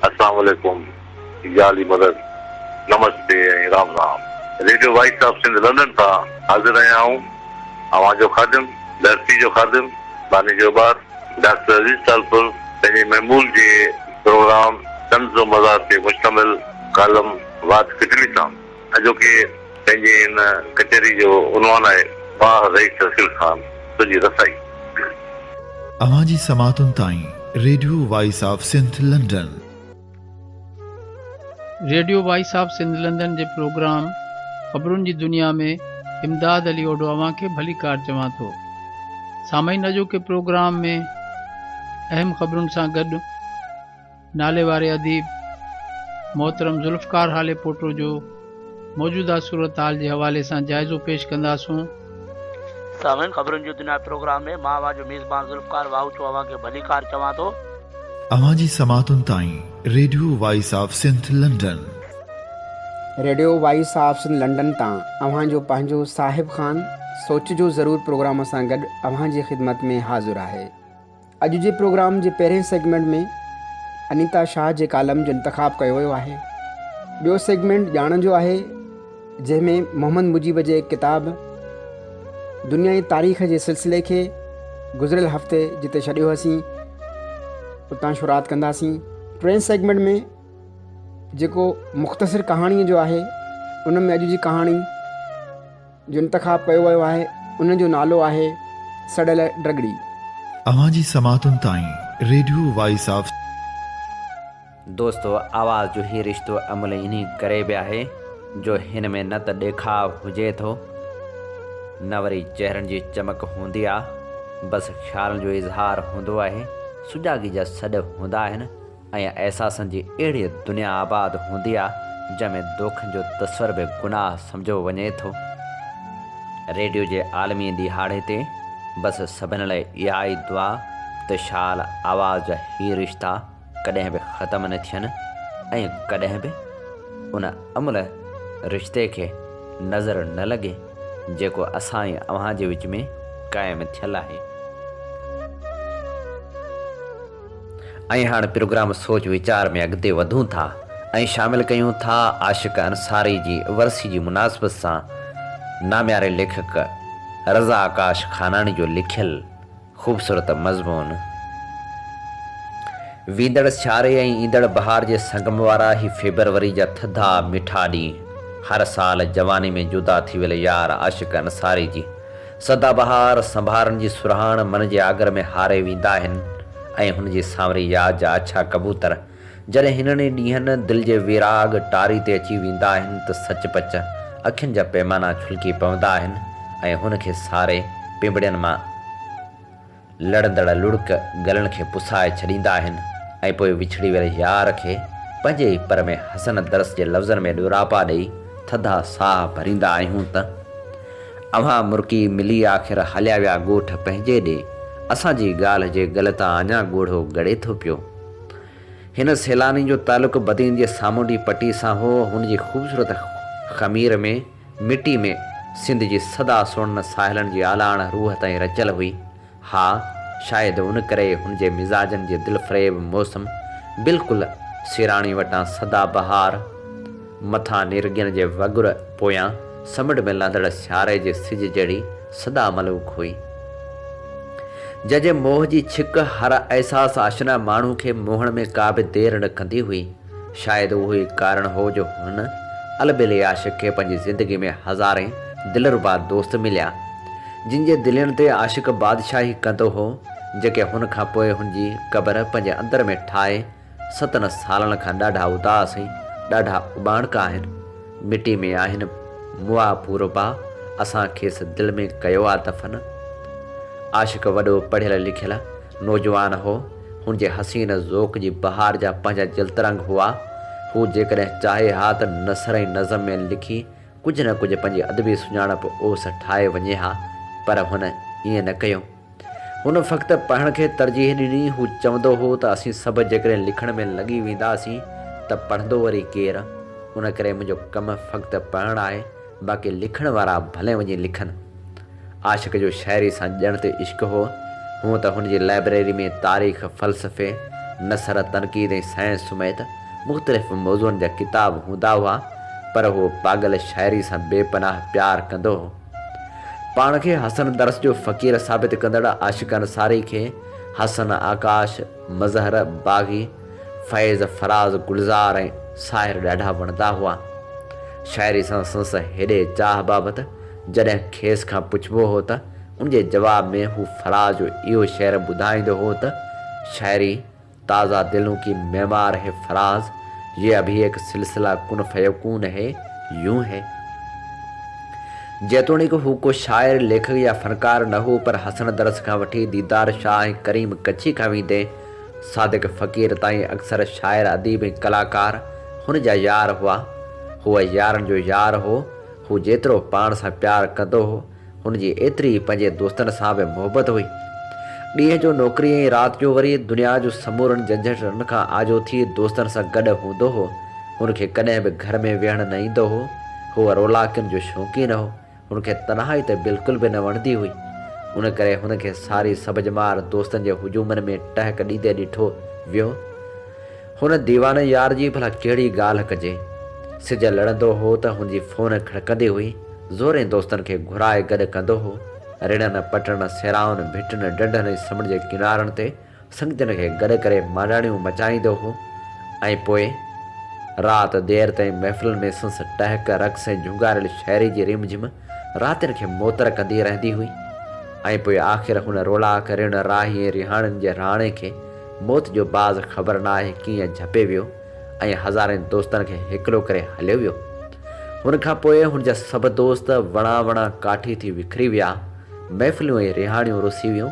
अस्सलाम वालेकुम, या अली मदद, नमस्ते ऐं Ram Ram. Radio voice of Sindh London था हाजिर आया हूँ। आवाज जो खादिम, धरती जो खादिम, बानी जो बार डॉक्टर अजीज सालपुर पंहिंजे महमूल जे प्रोग्राम तंज़ व मज़ार ते मुश्तमिल कालम वात खिचड़ी सां अॼोके पंहिंजे इन कचहरी जो उनवान आहे वाह रईस रसील ख़ान तुंहिंजी रसाई। अवां जी समातुनि ताईं radio voice of Sindh London. Radio voice of Sindh London जे प्रोग्राम ख़बरुनि जी दुनिया में इमदाद अली ओडो अवां खे भली कार चवां थो। सामईन अॼोके प्रोग्राम में अहम ख़बरुनि सां गॾु नाले वारे अदीब मोहतरम ज़ुल्फ़कार हाले पोटो जो मौजूदा सूरत हाल जे हवाले सां जाइज़ो पेश कंदासूं। सामईन ख़बरुनि जी दुनिया प्रोग्राम में मां आवाज़ जो मेज़बान ज़ुल्फ़कार वाहूचो अवां खे भली कार चवां थो। अवां जी समातुनि ताईं radio voice of Sindh London. Radio voice of Sindh London तां अव्हां जो पंहिंजो साहिब ख़ान सोच जो ज़रूर प्रोग्राम सां गॾु अव्हां जी ख़िदमत में हाज़िर आहे। अॼु जे प्रोग्राम जे पहिरें सेगमेंट में अनीता शाह जे कालम जो इंतख़ाब कयो वियो आहे। ॿियो सेगमेंट ॼाणण जो आहे जंहिंमें मोहम्मद मुजीब जे किताब दुनिया जी तारीख़ जे सिलसिले खे गुज़िरियल हफ़्ते जिते छॾियो हुआसीं उतां शुरूआत कंदासीं। टे सेगमेंट में जेको मुख़्तसिर कहाणीअ जो आहे उन में अॼु जी कहाणी जो इंतख़ाब कयो वियो आहे उन जो नालो आहे सड़ियल ड्रगड़ी। अवां जी समातुनि ताईं रेडियो वॉइस ऑफ। दोस्तो आवाज़ जो ही रिश्तो अमल इन्ही करे बि आहे जो हिन में न त ॾेखाव हुजे थो न वरी चेहरनि जी चमक हूंदी आहे, बसि ख़्यालनि जो इज़हार हूंदो आहे। सुजाॻी जा सॾ हूंदा आहिनि ऐं अहसासनि जी अहिड़ी दुनिया आबाद हूंदी आहे जंहिंमें दोखनि जो तस्वर बि गुनाह सम्झो वञे थो। रेडियो जे आलमी ॾिहाड़े ते बसि सभिनी लाइ इहा ई दुआ त शाल आवाज़ जा ही रिश्ता कॾहिं बि ख़तमु न थियनि ऐं कॾहिं बि उन अमल रिश्ते खे नज़र न लॻे जेको असां ऐं अव्हां जे विच में क़ाइमु थियलु आहे। ऐं हाणे प्रोग्राम सोच वीचार में अॻिते वधूं था ऐं शामिलु कयूं था आशिक़ अंसारी जी वरसी जी मुनासिबत सां नाम्यारे लेखक रज़ा आकाश खानानी जो लिखियलु ख़ूबसूरत मज़मून। वींदड़ सियारे ऐं ईंदड़ बहार जे संगम वारा ही फेबरवरी जा थधा मिठा ॾींहं हर साल जवानी में जुदा थी वियल यार आशिक़ अंसारी जी सदाबहार संभारनि जी सुरहाण मन जे आगर में हारे वेंदा आहिनि ऐं हुन जी सांवरी यादि जा अछा कबूतर जॾहिं हिननि ॾींहंनि दिलि जे विराग टारी ते अची वेंदा आहिनि त सचपच अखियुनि जा पैमाना छुलकी पवंदा आहिनि ऐं हुनखे सारे पिंबड़ियुनि मां लड़ंदड़ लुड़क गलनि खे पुसाए छॾींदा आहिनि ऐं पोइ विछड़ी वियल यार खे पंहिंजे ई पर में हसन दरस जे लफ़्ज़नि में ॾुरापा ॾेई थधा साह भरींदा आहियूं त अव्हां मुर्की मिली आख़िर हलिया विया ॻोठ पंहिंजे ॾे असांजी ॻाल्हि जे गल तां अञा ॻोढ़ो गड़े थो पियो। हिन सैलानी जो तालुक़ु बदीन जे सामुंडी पटी सां हो। हुनजी ख़ूबसूरत ख़मीर में मिटी में सिंध जी सदा सुहिण साहिलनि जी आलाण रूह ताईं रचियल हुई। हा, शायदि उन करे हुनजे मिज़ाजनि जे दिलफ़रेब मौसम बिल्कुलु सिराणी वटां सदा बहार मथां निरगियुनि जे वगुर पोयां समुंड में लहंदड़ सियारे जे सिज जहिड़ी सदा मलूक हुई। जंहिंजे मोह जी छिक हर अहसास आशना माण्हू खे मोहण में का बि देरि न कंदी हुई। शायदि उहो ई कारण हो जो हुन अलबिले आशिक़ खे पंहिंजी ज़िंदगी में हज़ारे दिलरुबा दोस्त मिलिया जिन जे दिलनि ते आशिक़ बादशाही कंदो हो, जेके हुन खां पोइ हुनजी क़बर पंहिंजे अंदर में ठाहे 7 सालनि खां ॾाढा उदास ऐं ॾाढा उबाणका आहिनि। मिटी में आहिनि मुआ पूरबा असां खेसि दिलि में कयो आहे दफ़न। आशिक़ वॾो पढ़ियल लिखियल नौजवान हो। हुनजे हसीन ज़ोक़ जी बहार जा पंहिंजा जलतरंग हुआ। हू जेकॾहिं चाहे हा त नसर ऐं नज़म में लिखी कुझु न कुझु पंहिंजी अदबी सुञाणप ओस ठाहे वञे हा, पर हुन ईअं न कयो। हुन फ़क़्तु पढ़ण खे तरजीह ॾिनी। हू चवंदो हो त असीं सभु जेकॾहिं लिखण में लॻी वेंदासीं त पढ़ंदो वरी केरु। उन करे मुंहिंजो कमु फ़क़्तु पढ़णु आहे, बाक़ी लिखण वारा भले वञी लिखनि। आशिक़ जो शाइरी सां ॼण ते इश्क़ हो। हूअं त हुनजी लाइब्रेरी में तारीख़, फ़लसफ़े, नसर, तनक़ीद ऐं साइंस समेत मुख़्तलिफ़ मौज़ूअनि जा किताब हूंदा हुआ, पर उहो पागल शाइरी सां बेपनाह प्यार कंदो हो। पाण खे हसन दरस जो फ़क़ीर साबित कंदड़ आशिक़ अंसारी खे हसन, आकाश, मज़हर, बाग़ी, फैज़, फराज़, गुलज़ार ऐं साहिर ॾाढा वणंदा हुआ। शाइरी सां संस हेॾे चाह बाबति जॾहिं खेसि खां पुछिबो हो त उनजे जवाब में हू फराज़ जो इहो शेर ॿुधाईंदो हो त शाइरी ताज़ा दिलों की मेमार है फराज, ये अभी एक सिलसिला कुन फयकून है, यूं है। जेतोणीक हू को शाइर, लेखक या फनकार न हो, पर हसन दरस खां वठी दीदार शाह ऐं करीम कच्छी खां वेंदे सादिक फ़क़ीर ताईं अक्सर शाइर, अदीब ऐं कलाकार हुन जा यार हुआ। हूअ यारनि जो यार हो। हू जेतिरो पाण सां प्यार कंदो हो, हुनजी एतिरी पंहिंजे दोस्तनि सां बि मोहबत हुई। ॾींहं जो नौकिरी ऐं राति जो वरी दुनिया जो समूरनि झंझटनि खां आजो थी दोस्तनि सां गॾु हूंदो हो। हुनखे कॾहिं बि घर में वेहण न ईंदो हो। हूअ रौलाकियुनि जो शौक़ीन हो। हुनखे तन्हाई त बिल्कुलु बि न वणंदी हुई। उन करे हुनखे सारी सबजमार दोस्तनि जे हुजूमनि में टहक ॾींदे ॾिठो वियो। हुन दीवाने यार जी भला कहिड़ी ॻाल्हि कजे। सिज लड़ंदो हो त हुनजी फ़ोन खड़कंदी हुई। ज़ोरे दोस्तनि खे घुराए गॾु कंदो हो। रिणनि, पटनि, सेराउनि, भिटनि, डंडनि ऐं समुंड जे किनारनि ते संगतनि खे गॾु करे मांडाणियूं मचाईंदो हो। ऐं पोइ राति देर ताईं महफ़िल में संस टहक, रक़्स ऐं झुंगारियल शाइरी जी रिमझिम रातिनि खे मोतर कंदी रहंदी हुई। ऐं पोइ आख़िर हुन रौलाक, रिण, राही ऐं रिहाणनि जे राणे खे मौत जो बाज़ ख़बर न आहे कीअं झपे वियो ऐं हज़ारनि दोस्तनि खे हिकिड़ो करे हलियो वियो। हुन खां पोइ हुनजा सभु दोस्त वणा वणा काठी थी विखरी विया। महफ़िलियूं ऐं रिहाणियूं रुसी वियूं।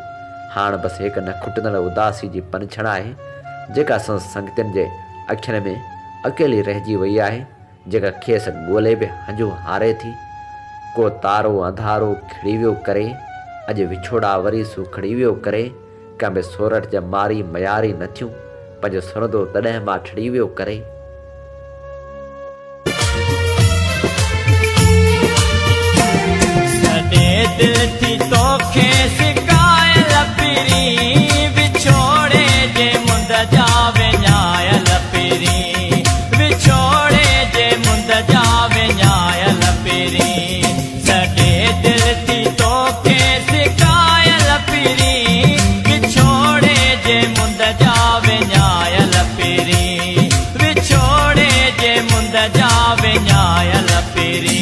हाणे बसि हिकु न खुटंदड़ उदासी जी पनछण आहे, जेका संगतियुनि जे अखियुनि में अकेली रहिजी वई आहे, जेका खेसि ॻोल्हे बि हंजू हारे थी। को तारो अंधारो खिड़ी वियो करे, अॼु विछोड़ा वरी सुखड़ी वियो करे, कंहिं बि सोरठ जा मारी मयारी न थियूं, पंहिंजो सुरंदो तॾहिं मां ठड़ी वियो करे। दिल थी तोखे सिकायल पिरी, विछोड़े जे मुंद जा विञायल पिरी, विछोड़े जे मुंद जा विञायल पिरी। सॼे दिल थी तोखे सिकायल पिरी, विछोड़े जे मुंद जा विञायल पिरी, विछोड़े जे मुंद जा विञायल पिरी।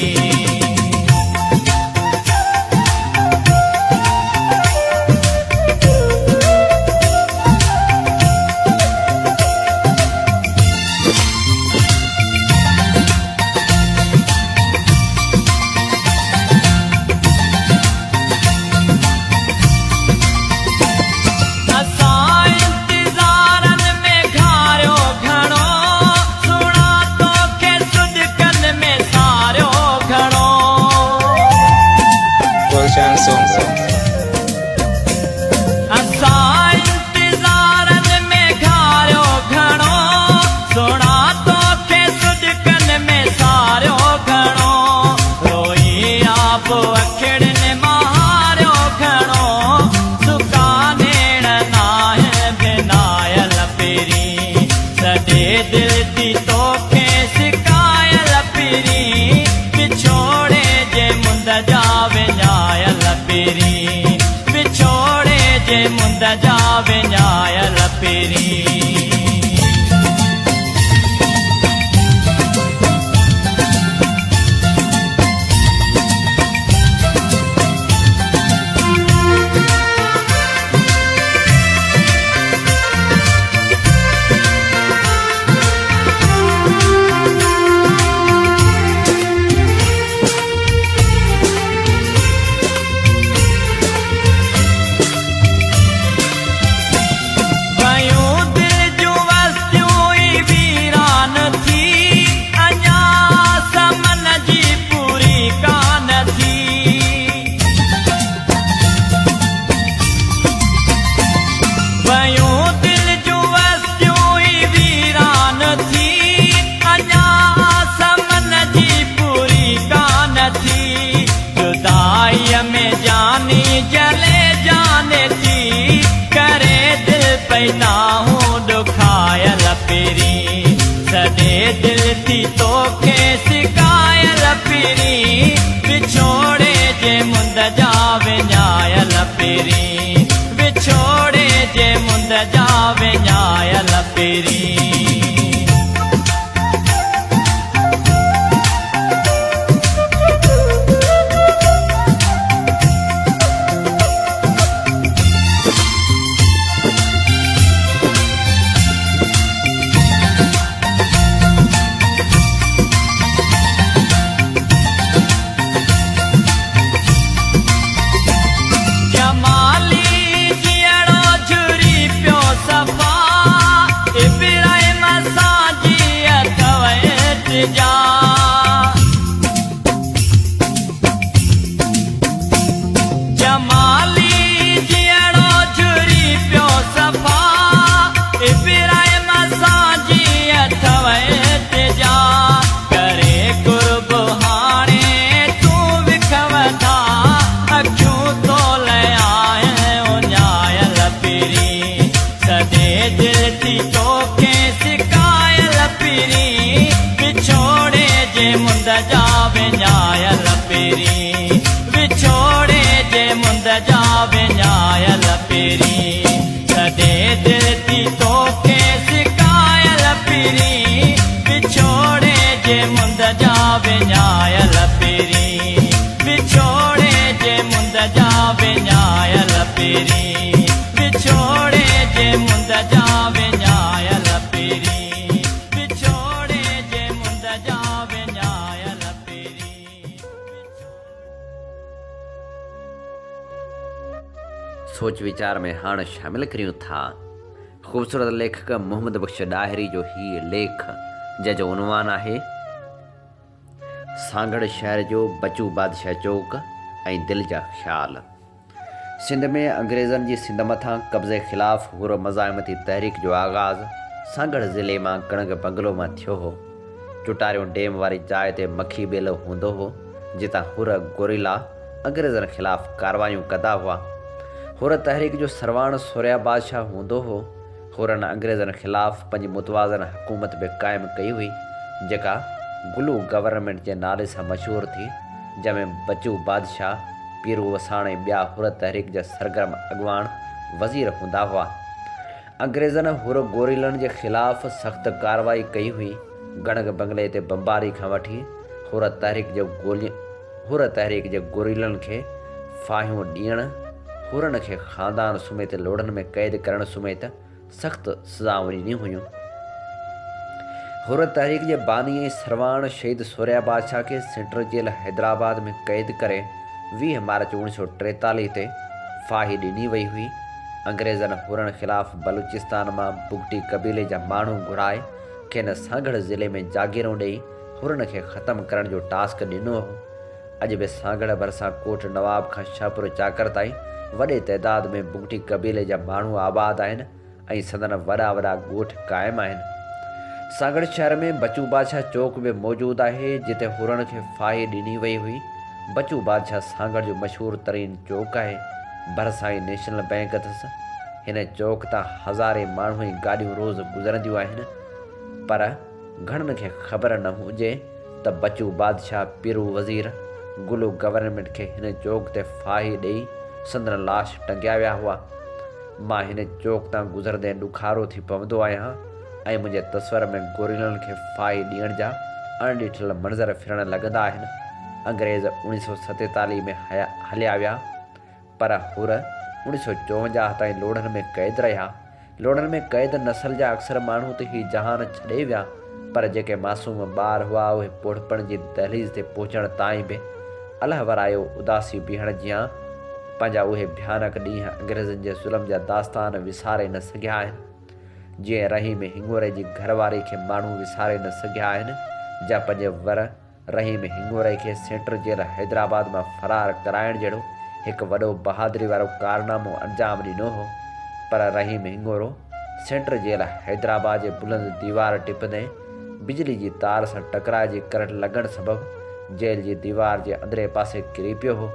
विछोड़े जे मुंद जा विञायल पिरी। पैदा हूं दुखायल पिरी, सॼे दिल थी तोखे सिका लपीरी विछोड़े जे मुंद जा विञाय लपीरी विछोड़े जे मुंद जा विञाय लपीरी विछोड़े जे मुंद जा विञाय लपीरी सदे दिल थी तोखे सिकाय लपीरी विछोड़े जे मुंद जा विञाय लपीरी विछोड़े जे मुंद जा विञाय लपीरी विछोड़े जे मुंद जा विञाय लपीरी विछोड़े जे मुंद जा विञाय लपीरी। सोच वीचार में हाणे शामिल करियूं था ख़ूबसूरत लेखक मोहम्मद बख्श डाहिरी जो ही लेख जंहिंजो उनवान आहे सांगड़ शहर जो बचू बादशाह चौक ऐं दिल जा ख़्याल। सिंध में अंग्रेज़नि जी सिंध मथां कब्ज़े ख़िलाफ़ हुर मज़ाहिमती तहरीक जो आगाज़ सांगड़ ज़िले मां कणग बंगलो मां थियो हो। चुटारियूं डेम वारी जाइ ते मखी ॿेलो हूंदो हो जितां हुर गोरिला अंग्रेज़नि ख़िलाफ़ कारवायूं कंदा हुआ। हुर तहरीक जो सरवाण सुरिया बादशाह हूंदो हो। हुरनि अंग्रेज़नि ख़िलाफ़ पंहिंजी मुतवाज़न हुकूमत बि क़ाइमु कई हुई जेका गुलू गवर्नमेंट जे नाले सां मशहूरु थी, जंहिंमें बचू बादशाह पीरू वसाण ऐं ॿिया हुर तहरीक जा सरगर्म अॻवान वज़ीर हूंदा हुआ। अंग्रेज़नि हुर गोरिलनि जे ख़िलाफ़ सख़्तु कार्रवाई कई हुई। गणग बंगले ते बमबारी खां वठी हुर तहरीक जे गोरिलनि खे फाहियूं ॾियणु, हुरनि खे ख़ानदान समेत लोड़नि में क़ैद करण समेत सख़्तु सज़ाऊं ॾिनियूं हुयूं। हुर तहरीक जे बानी सरवाण शहीद सुरिया बादशाह खे सेंट्रल जेल हैदराबाद में क़ैद करे 20 मार्च 1943 ते फाही ॾिनी वई हुई। अंग्रेज़नि हुरनि ख़िलाफ़ बलूचिस्तान मां बुगटी कबीले जा माण्हू घुराए खेनि सांगड़ ज़िले में जागीरूं ॾेई हुरनि खे ख़तमु करण जो टास्क ॾिनो हो। अॼु बि सांगड़ भरिसां कोट नवाब खां शाहपुर चाकर ताईं वॾे तइदाद में बुगटी कबीले जा माण्हू आबाद आहिनि ऐं संदन वॾा वॾा ॻोठ क़ाइमु आहिनि। सांगड़ शहर में बचू बादशाह चौक बि मौजूदु आहे जिते हुरनि खे फाही ॾिनी वई हुई। बचू बादशाह सांगड़ जो मशहूरु तरीन चौक आहे। भरिसां ई नेशनल बैंक अथसि। हिन चौक तां हज़ारे माण्हू ऐं गाॾियूं रोज़ गुज़रंदियूं आहिनि, पर घणनि खे ख़बर न हुजे त बचू बादशाह पीरू वज़ीर गुलू गवर्नमेंट खे हिन चौक ते फाही ॾेई संदन लाश टंगिया विया हुआ। मां हिन चौक तां गुज़रदे ॾुखारो थी पवंदो आहियां ऐं मुंहिंजे तस्वर में गोरिलनि खे फाही ॾियण जा अणॾिठल मंज़र फिरण लॻंदा आहिनि। अंग्रेज़ 1947 में हलिया विया, पर हुर 1954 ताईं लोड़नि में क़ैद रहिया। लोड़नि में क़ैद नसल जा अक्सर माण्हू त ही जहान छॾे विया, पर जेके मासूम ॿार हुआ उहे पोड़पण जी दहलीज़ ते पहुचण ताईं बि अलाह वरायो उदासी बीहण जियां पंहिंजा उहे भयानक ॾींहं अंग्रेज़नि जे ज़ुल्म जा दास्तान विसारे न सघिया आहिनि। जीअं रहीम हिंगोरे जी घरवारी खे माण्हू विसारे न सघिया आहिनि, जा पंहिंजे वर रहीम हिंगोरे खे सेंट्रल जेल हैदराबाद मां फ़रार कराइण जहिड़ो हिकु वॾो बहादुरी वारो कारनामो अंजाम ॾिनो हो। पर रहीम हिंगोरो सेंट्रल जेल हैदराबाद जे बुलंद दीवार टिपंदे बिजली जी तार सां टकराए जी करंट लॻण सबबि जेल जी दीवार जे अंदरे पासे किरी पियो हो।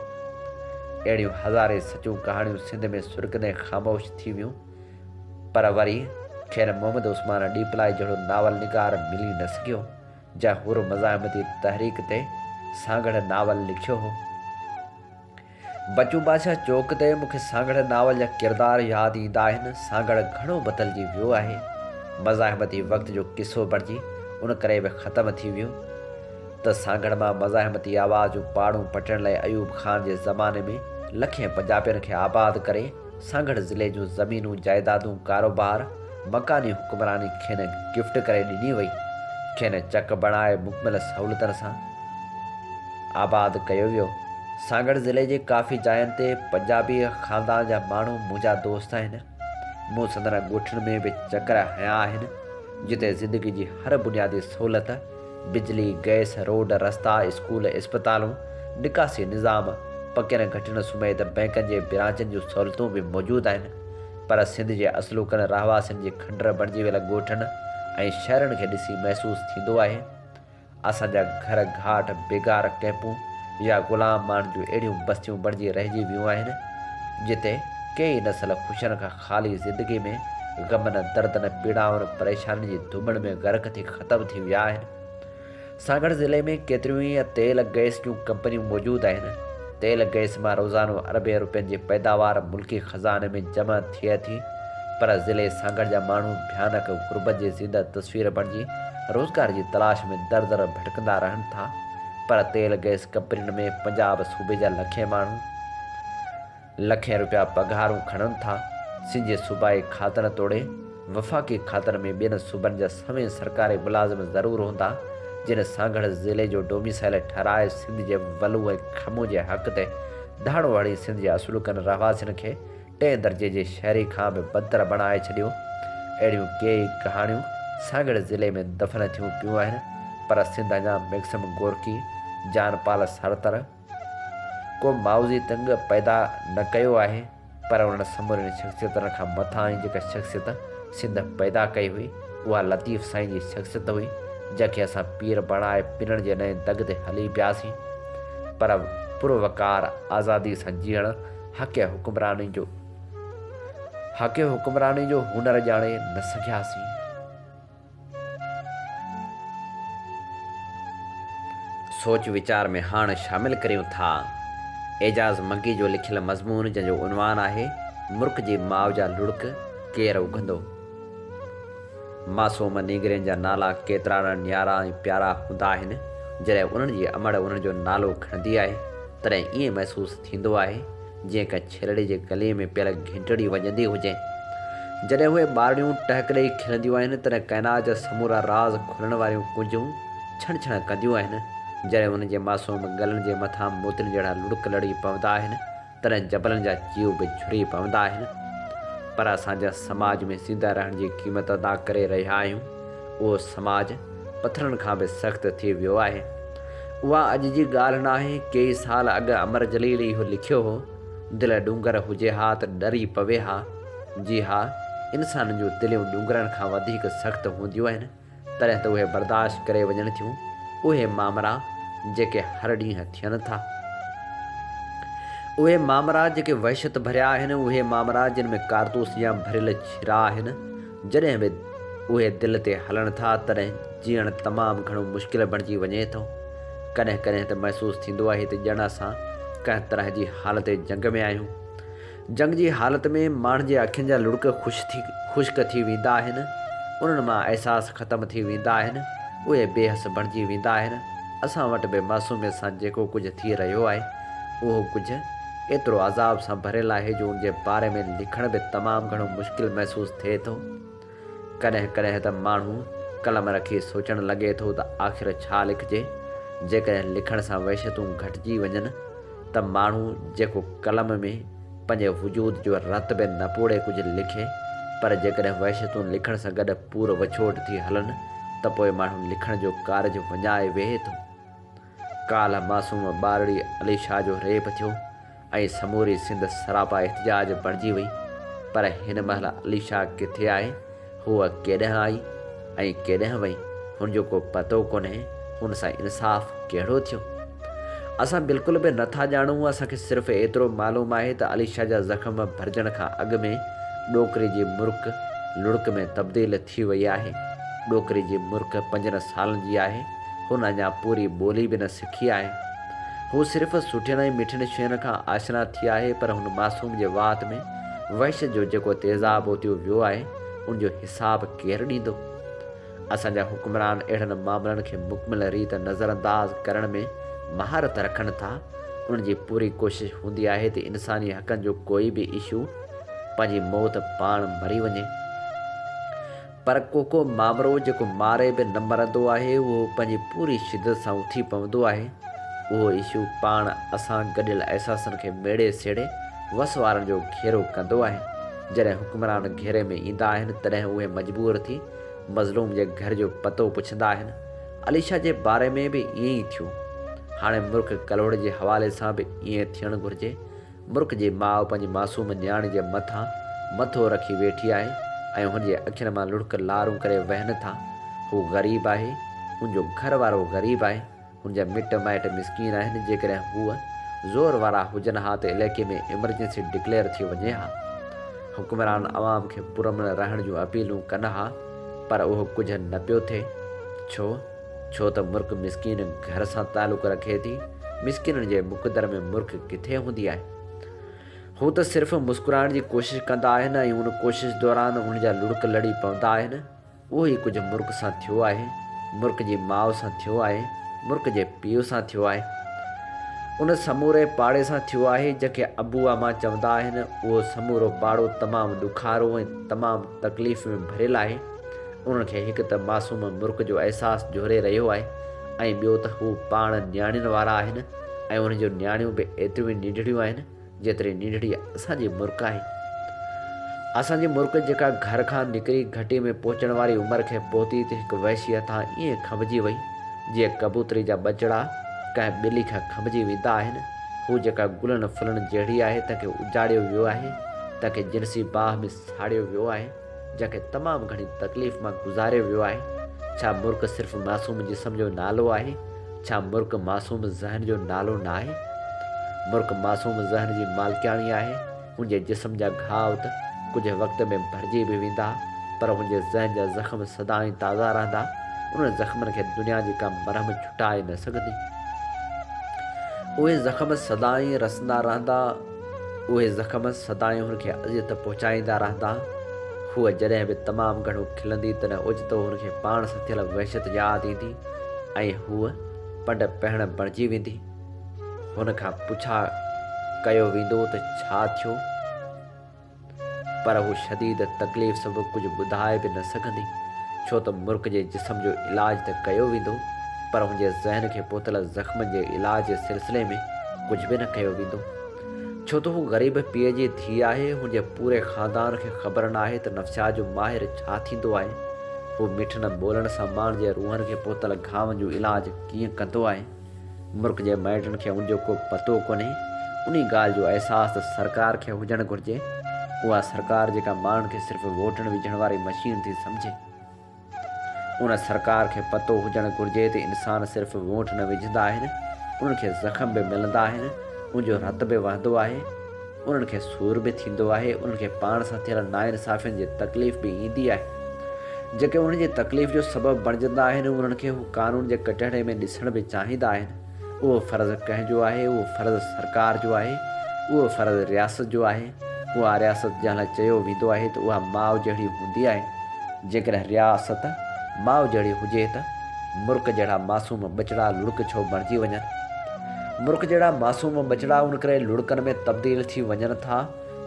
अहिड़ियूं हज़ारे सचूं कहाणियूं सिंध में सुरकंदे ख़ामोश थी वियूं, पर वरी खेनि मोहम्मद उस्मान डीपलाई जहिड़ो नावल निगार मिली न सघियो, जा हुर मज़ाहिमती तहरीक ते सांगड़ नावल लिखियो हो। बचू बादशाह चौक ते मूंखे सांगड़ नावल जा किरदार यादि ईंदा आहिनि। सांगड़ घणो बदिलजी वियो आहे। मज़ाहिमती वक़्त जो किस्सो बणिजी उन करे बि ख़तमु थी वियो त सांगड़ मां मज़ाहिमती आवाज़ जूं पहाड़ूं पटण लाइ अयूब खान जे ज़माने में लखे पंजाबियुनि खे आबाद करे सांगड़ ज़िले जूं ज़मीनूं जाइदादूं कारोबार मकानी हुक्मरानी खेनि गिफ्ट करे ॾिनी वई। खेनि चक बणाए मुकमल सहूलियतनि सां आबाद कयो वियो। सांगड़ ज़िले जे काफ़ी जायुनि ते पंजाबी ख़ानदान जा माण्हू मुंहिंजा दोस्त आहिनि। मूं संदन ॻोठनि में बि चकर हया आहिनि जिते ज़िंदगी जी हर बुनियादी सहूलियत बिजली गैस रोड रस्ता स्कूल अस्पतालूं निकासी निज़ाम पकियुनि घटियुनि समेत बैंकनि जे ब्रांचनि जूं सहूलियतूं बि मौजूदु आहिनि। पर सिंध जे असलूकनि रहवासियुनि जी खंडर बणिजी वियल ॻोठनि ऐं शहरनि खे ॾिसी महसूसु थींदो आहे असांजा घर घाट बेगार कैंपूं या ग़ुलाम माण्हुनि जूं अहिड़ियूं बस्तियूं बणिजी रहिजी वियूं आहिनि जिते कई नसल ख़ुशियुनि खां ख़ाली ज़िंदगी में ग़मनि दर्दनि पीड़ाउनि परेशानी जी धुमण में गर्क थी ख़तमु थी विया आहिनि। सांगड़ ज़िले में केतिरियूं ई तेल गैस जूं कंपनियूं मौजूदु आहिनि। तेल गैस मां रोज़ानो अरबे रुपयनि जी पैदावार मुल्की ख़ज़ाने में जमा थिए थी। पर ज़िले सांगड़ जा माण्हू भयानक गुरबत जी ज़िंदा तस्वीर बणिजी रोज़गार जी तलाश में दर दर भटकंदा रहनि था। पर तेल गैस कंपनियुनि में पंजाब सूबे जा लखे माण्हू लखे रुपया पघारूं खणनि था। सिंध सूबाई खातनि तोड़े वफ़ाक़ी खातनि में ॿियनि सूबनि जा सवें सरकारी मुलाज़िम ज़रूरु हूंदा जिन सांगड़ ज़िले जो डोमिसाइल ठहिराए सिंध जे वलू ऐं खमू जे हक़ ते दाड़ो हणी सिंध जे असुलकनि रहवासियुनि खे 3 दर्जे जे शहरी खां बि बदतर बणाए छॾियो। अहिड़ियूं कई कहाणियूं सांगड़ ज़िले में दफ़न थियूं पियूं आहिनि। पर सिंध अञा मैक्सिम गोरकी जानपाल सरतर को माउज़ी तंग पैदा न कयो आहे। पर उन्हनि समूरनि शख़्सियतनि खां मथां ई जेका शख़्सियत सिंध पैदा कई हुई उहा लतीफ़ साईं जी शख़्सियत हुई जंहिंखे असां पीर बणाए पिनण जे नए दग ते हली पियासीं। पर पुरवकार आज़ादी सां जीअण हक़ हुक्मरानी जो हुनर ॼाणे न सघियासीं। सोच वीचार में हाणे शामिल करियूं था एजाज़ मंगी जो लिखियल मज़मून जंहिंजो उनवान आहे मुल्क जी माउ जा लुड़क केरु उघंदो। मासूम नीगरनि जा नाला केतिरा न न्यारा ऐं प्यारा हूंदा आहिनि। जॾहिं उन्हनि जी अमड़ उन्हनि जो नालो खणंदी आहे तॾहिं ईअं महसूसु थींदो आहे जीअं का छिलड़े जे गले में पियल घिंटड़ी वॼंदी हुजे। जॾहिं उहे ॿारड़ियूं टहिक ॾेई खिलंदियूं आहिनि तॾहिं काइनात जा समूरा राज़ खुलण वारियूं कुंजूं छण छण कंदियूं आहिनि। जॾहिं उन्हनि जे मासूम गलनि जे मथां मोतियुनि जहिड़ा लुड़क लड़ी पवंदा आहिनि तॾहिं जबलनि जा जीव बि झुरी पवंदा आहिनि। पर असांजा समाज में ज़िंदा रहण जी क़ीमत अदा करे रहिया आहियूं। उहो समाज पथरनि खां बि सख़्तु थी वियो आहे। उहा अॼु जी ॻाल्हि न आहे। कई साल अॻु अमर जलील इहो लिखियो हो दिलि डूंगर हुजे हा त डरी पवे हा। जी हा, इंसाननि जूं दिलियूं डूंगरनि खां वधीक सख़्तु हूंदियूं आहिनि तॾहिं त उहे बर्दाश्त करे वञनि थियूं उहे मामरा जेके हर ॾींहुं थियनि था। उहे मामरा जेके वहशत भरिया आहिनि। उहे मामरा जिन में कारतूस या भरियल छिरा आहिनि। जॾहिं बि उहे दिलि ते हलनि था तॾहिं जीअण तमामु घणो मुश्किल बणिजी वञे थो। कॾहिं कॾहिं त महसूसु थींदो आहे त ॼण असां कंहिं तरह जी हालत जंग में आहियूं। जंग जी हालत में माण्हुनि जे अखियुनि जा लुड़क ख़ुश्क थी वेंदा आहिनि। उन्हनि मां अहसास ख़तमु थी वेंदा आहिनि। उहे बेहस बणिजी वेंदा आहिनि। असां वटि बि मासूमियत सां जेको कुझु थी रहियो आहे उहो कुझु एतिरो अज़ाब सां भरियल आहे जो उनजे बारे में लिखण बि तमामु घणो मुश्किल महसूसु थिए थो। कॾहिं कॾहिं त माण्हू कलम रखी सोचणु लॻे थो त आख़िर छा लिखिजे। जेकॾहिं लिखण सां वहशतूं घटिजी वञनि त माण्हू जेको कलम में पंहिंजे वजूद जो रत बि न पोड़े कुझु लिखे। पर जेकॾहिं वहशतूं लिखण सां गॾु पूरो वछोट थी हलनि त पोइ माण्हू लिखण जो कारज वञाए वेहे थो। काल्ह मासूम ॿारड़ी अलीशा जो रेप थियो ऐं समूरी सिंध सरापा एहतिजाज बणिजी वई। पर हिन महिल अलीशा किथे आहे, हूअ केॾांहुं आई ऐं केॾांहुं वई, हुनजो को पतो कोन्हे। हुन सां इंसाफ़ कहिड़ो थियो असां बिल्कुलु बि नथा ॼाणूं। असांखे सिर्फ़ु एतिरो मालूम आहे त अलीशा जा ज़ख़्म भरिजण खां अॻु में ॾोकिरी जी मुर्क लुड़क में तब्दील थी वई आहे। ॾोकिरी जी मुर्क 5 सालनि जी आहे। हुन अञा पूरी ॿोली बि न सिखी आहे। हू सिर्फ़ु सुठियुनि ऐं मिठियुनि शयुनि खां आशना थी आहे, पर हुन मासूम जे वात में वहशत जो जेको तेज़ाब उथियो वियो आहे उनजो हिसाबु केरु ॾींदो? असांजा हुक्मरान अहिड़नि मामलनि खे मुकमिल रीत नज़रअंदाज़ करण में महारत रखनि था। उन्हनि जी पूरी कोशिश हूंदी आहे त इंसानी हक़नि जो कोई बि इशू पंहिंजी मौत पाण मरी वञे, पर को मामिलो जेको मारे बि न मरंदो आहे उहो पंहिंजी पूरी शिदत सां उथी पवंदो आहे। उहो इशू पाण असां गॾियल अहसासनि खे मेड़े सेड़े वस वारनि जो घेरो कंदो आहे। जॾहिं हुक्मरान घेरे में ईंदा आहिनि तॾहिं उहे मजबूर थी मज़लूम जे घर जो पतो पुछंदा आहिनि। अलीशा जे बारे में बि ईअं ई थियो। हाणे मुर्ख कलोड़ जे हवाले सां बि ईअं थियणु घुरिजे। मुर्ख जी माउ पंहिंजी मासूम नियाणी जे मथां मथो रखी वेठी आहे ऐं हुनजे अखियुनि मां लुड़क लारूं करे वहनि था। हू ग़रीब आहे, हुनजो घर वारो ग़रीब आहे, हुनजा मिट माइट मिसकीन आहिनि। जेकॾहिं हूअ ज़ोर वारा हुजनि हा त इलाइक़े में इमरजेंसी डिक्लेयर थी वञे हा। हुक्मरान अवाम खे पुरमन रहण जूं अपीलूं कनि हा, पर उहो कुझु न पियो थिए। छो त मुर्ख मिसकीन घर सां तालुक़ु रखे थी। मिसकीननि जे मुक़दर में मुर्ख किथे हूंदी आहे? हू त सिर्फ़ु मुस्कुराइण जी कोशिशि कंदा आहिनि ऐं उन कोशिश दौरान हुनजा लुड़क लड़ी पवंदा आहिनि। उहो ई कुझु मुर्ख सां थियो आहे, मुर्ख जी माउ सां थियो आहे, मुर्ख जे पीउ सां थियो आहे, उन समूरे पाड़े सां थियो आहे जंहिंखे अबू अमा चवंदा आहिनि। उहो समूरो पाड़ो तमामु ॾुखारो ऐं तमामु तकलीफ़ में भरियलु आहे। उन्हनि खे हिकु त मासूम मुर्ख जो अहसासु जोड़े रहियो आहे ऐं ॿियो त हू पाण नियाणियुनि वारा आहिनि ऐं उनजो नियाणियूं बि एतिरियूं ई निढड़ियूं आहिनि जेतिरी निढड़ी असांजी मुर्ख आहे। असांजी मुर्ख जेका घर खां निकिरी घटी में पहुचण वारी उमिरि खे पहुती त हिकु वहशीअ तां ईअं खमिजी वई जीअं कबूतरी जा बचड़ा कंहिं ॿिली खां खमिजी वेंदा आहिनि। हू जेका गुलनि फुलनि जहिड़ी आहे तंहिंखे उजाड़ियो वियो आहे, तंहिंखे जिनसी बाह में साड़ियो वियो आहे, जंहिंखे तमामु घणी तकलीफ़ मां गुज़ारियो वियो आहे। छा मुर्ख सिर्फ़ु मासूम जिस्म जो नालो आहे? छा मुर्ख मासूम ज़हन जो नालो न आहे? मुर्ख मासूम ज़हन जी मालिकाणी आहे। हुनजे जिस्म जा घाव त कुझु वक़्त में भरिजी बि वेंदा, पर हुनजे ज़हन जा ज़ख़्म सदाईं ताज़ा रहंदा। उन ज़ख़्मनि खे दुनिया जी का मरहम छुटाए न सघंदी। उहे ज़ख़्म सदाईं रसंदा रहंदा, उहे ज़ख़्म सदाईं हुनखे अज़ियत पहुचाईंदा रहंदा। हूअ जॾहिं बि तमामु घणो खिलंदी तॾहिं ओचितो हुनखे पाण सां थियल वहशत यादि ईंदी ऐं हूअ पंड पहिण बणिजी वेंदी। हुन खां पुछा कयो वेंदो त छा थियो, पर हू शदीद तकलीफ़ सबबु कुझु ॿुधाए बि न सघंदी। छो त मुर्ख जे जिस्म जो इलाज त कयो वेंदो, पर हुनजे ज़हन खे पहुतल ज़ख़्मनि जे इलाज जे सिलसिले में कुझु बि न कयो वेंदो। छो त हू ग़रीब पीउ जी धीउ आहे। हुनजे पूरे ख़ानदान खे ख़बर न आहे त नफ़्सियात जो माहिर छा थींदो आहे। हू मिठनि ॿोलनि सां माण्हुनि जे रूहनि खे पहुतल घावनि जो इलाज कीअं कंदो आहे। मुर्ख जे माइटनि खे उनजो को पतो कोन्हे। उन ॻाल्हि जो अहसासु त सरकार खे हुजणु घुरिजे। उहा सरकार जेका माण्हुनि खे सिर्फ़ु वोटनि विझण वारी मशीन थी सम्झे। उन सरकार खे पतो हुजणु घुरिजे त इंसान सिर्फ़ु वोट न विझंदा आहिनि, उन्हनि खे ज़ख़्म बि मिलंदा आहिनि, उनजो रत बि वहंदो आहे, उन्हनि खे सूर बि थींदो आहे, उन्हनि खे पाण सां थियल नाइंसाफ़ियुनि जी तकलीफ़ बि ईंदी आहे। जेके उन्हनि जी तकलीफ़ जो सबबु बणिजंदा आहिनि उन्हनि खे हू कानून जे कटहरे में ॾिसण बि चाहींदा आहिनि। उहो फ़र्ज़ु कंहिंजो आहे? उहो फ़र्ज़ु सरकार जो आहे, उहो फ़र्ज़ु रियासत जो आहे। उहा रियासत जंहिं लाइ चयो वेंदो आहे त उहा माउ जहिड़ी हूंदी आहे। जेकॾहिं रियासत माउ जहिड़ी हुजे त मुर्ख जहिड़ा मासूम बचड़ा लुड़क छो बणिजी वञनि? मुर्ख जहिड़ा मासूम बचड़ा उन करे लुड़कनि में तब्दील थी वञनि था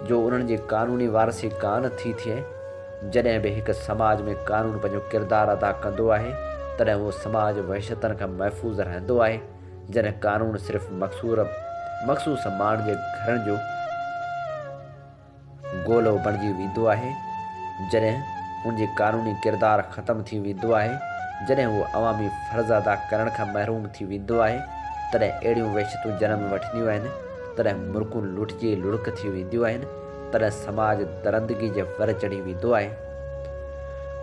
जो उन्हनि जी कानूनी वारसी कान थी थिए। जॾहिं बि हिकु समाज में कानून पंहिंजो किरदारु अदा कंदो आहे तॾहिं उहो समाज वहशतनि खां महफ़ूज़ रहंदो आहे। जॾहिं कानून सिर्फ़ु मख़सूस माण्हुनि जे घरनि जो गोलो बणिजी वेंदो आहे, जॾहिं हुनजी कानूनी किरदारु ख़तमु थी वेंदो आहे, जॾहिं उहो अवामी फ़र्ज़ अदा करण खां महरूम थी वेंदो आहे, तॾहिं अहिड़ियूं वहशतूं जनम वठंदियूं आहिनि, तॾहिं मुल्कूं लुटिजी लुड़क थी वेंदियूं आहिनि, तॾहिं समाज दरंदगी जे वर चढ़ी वेंदो आहे।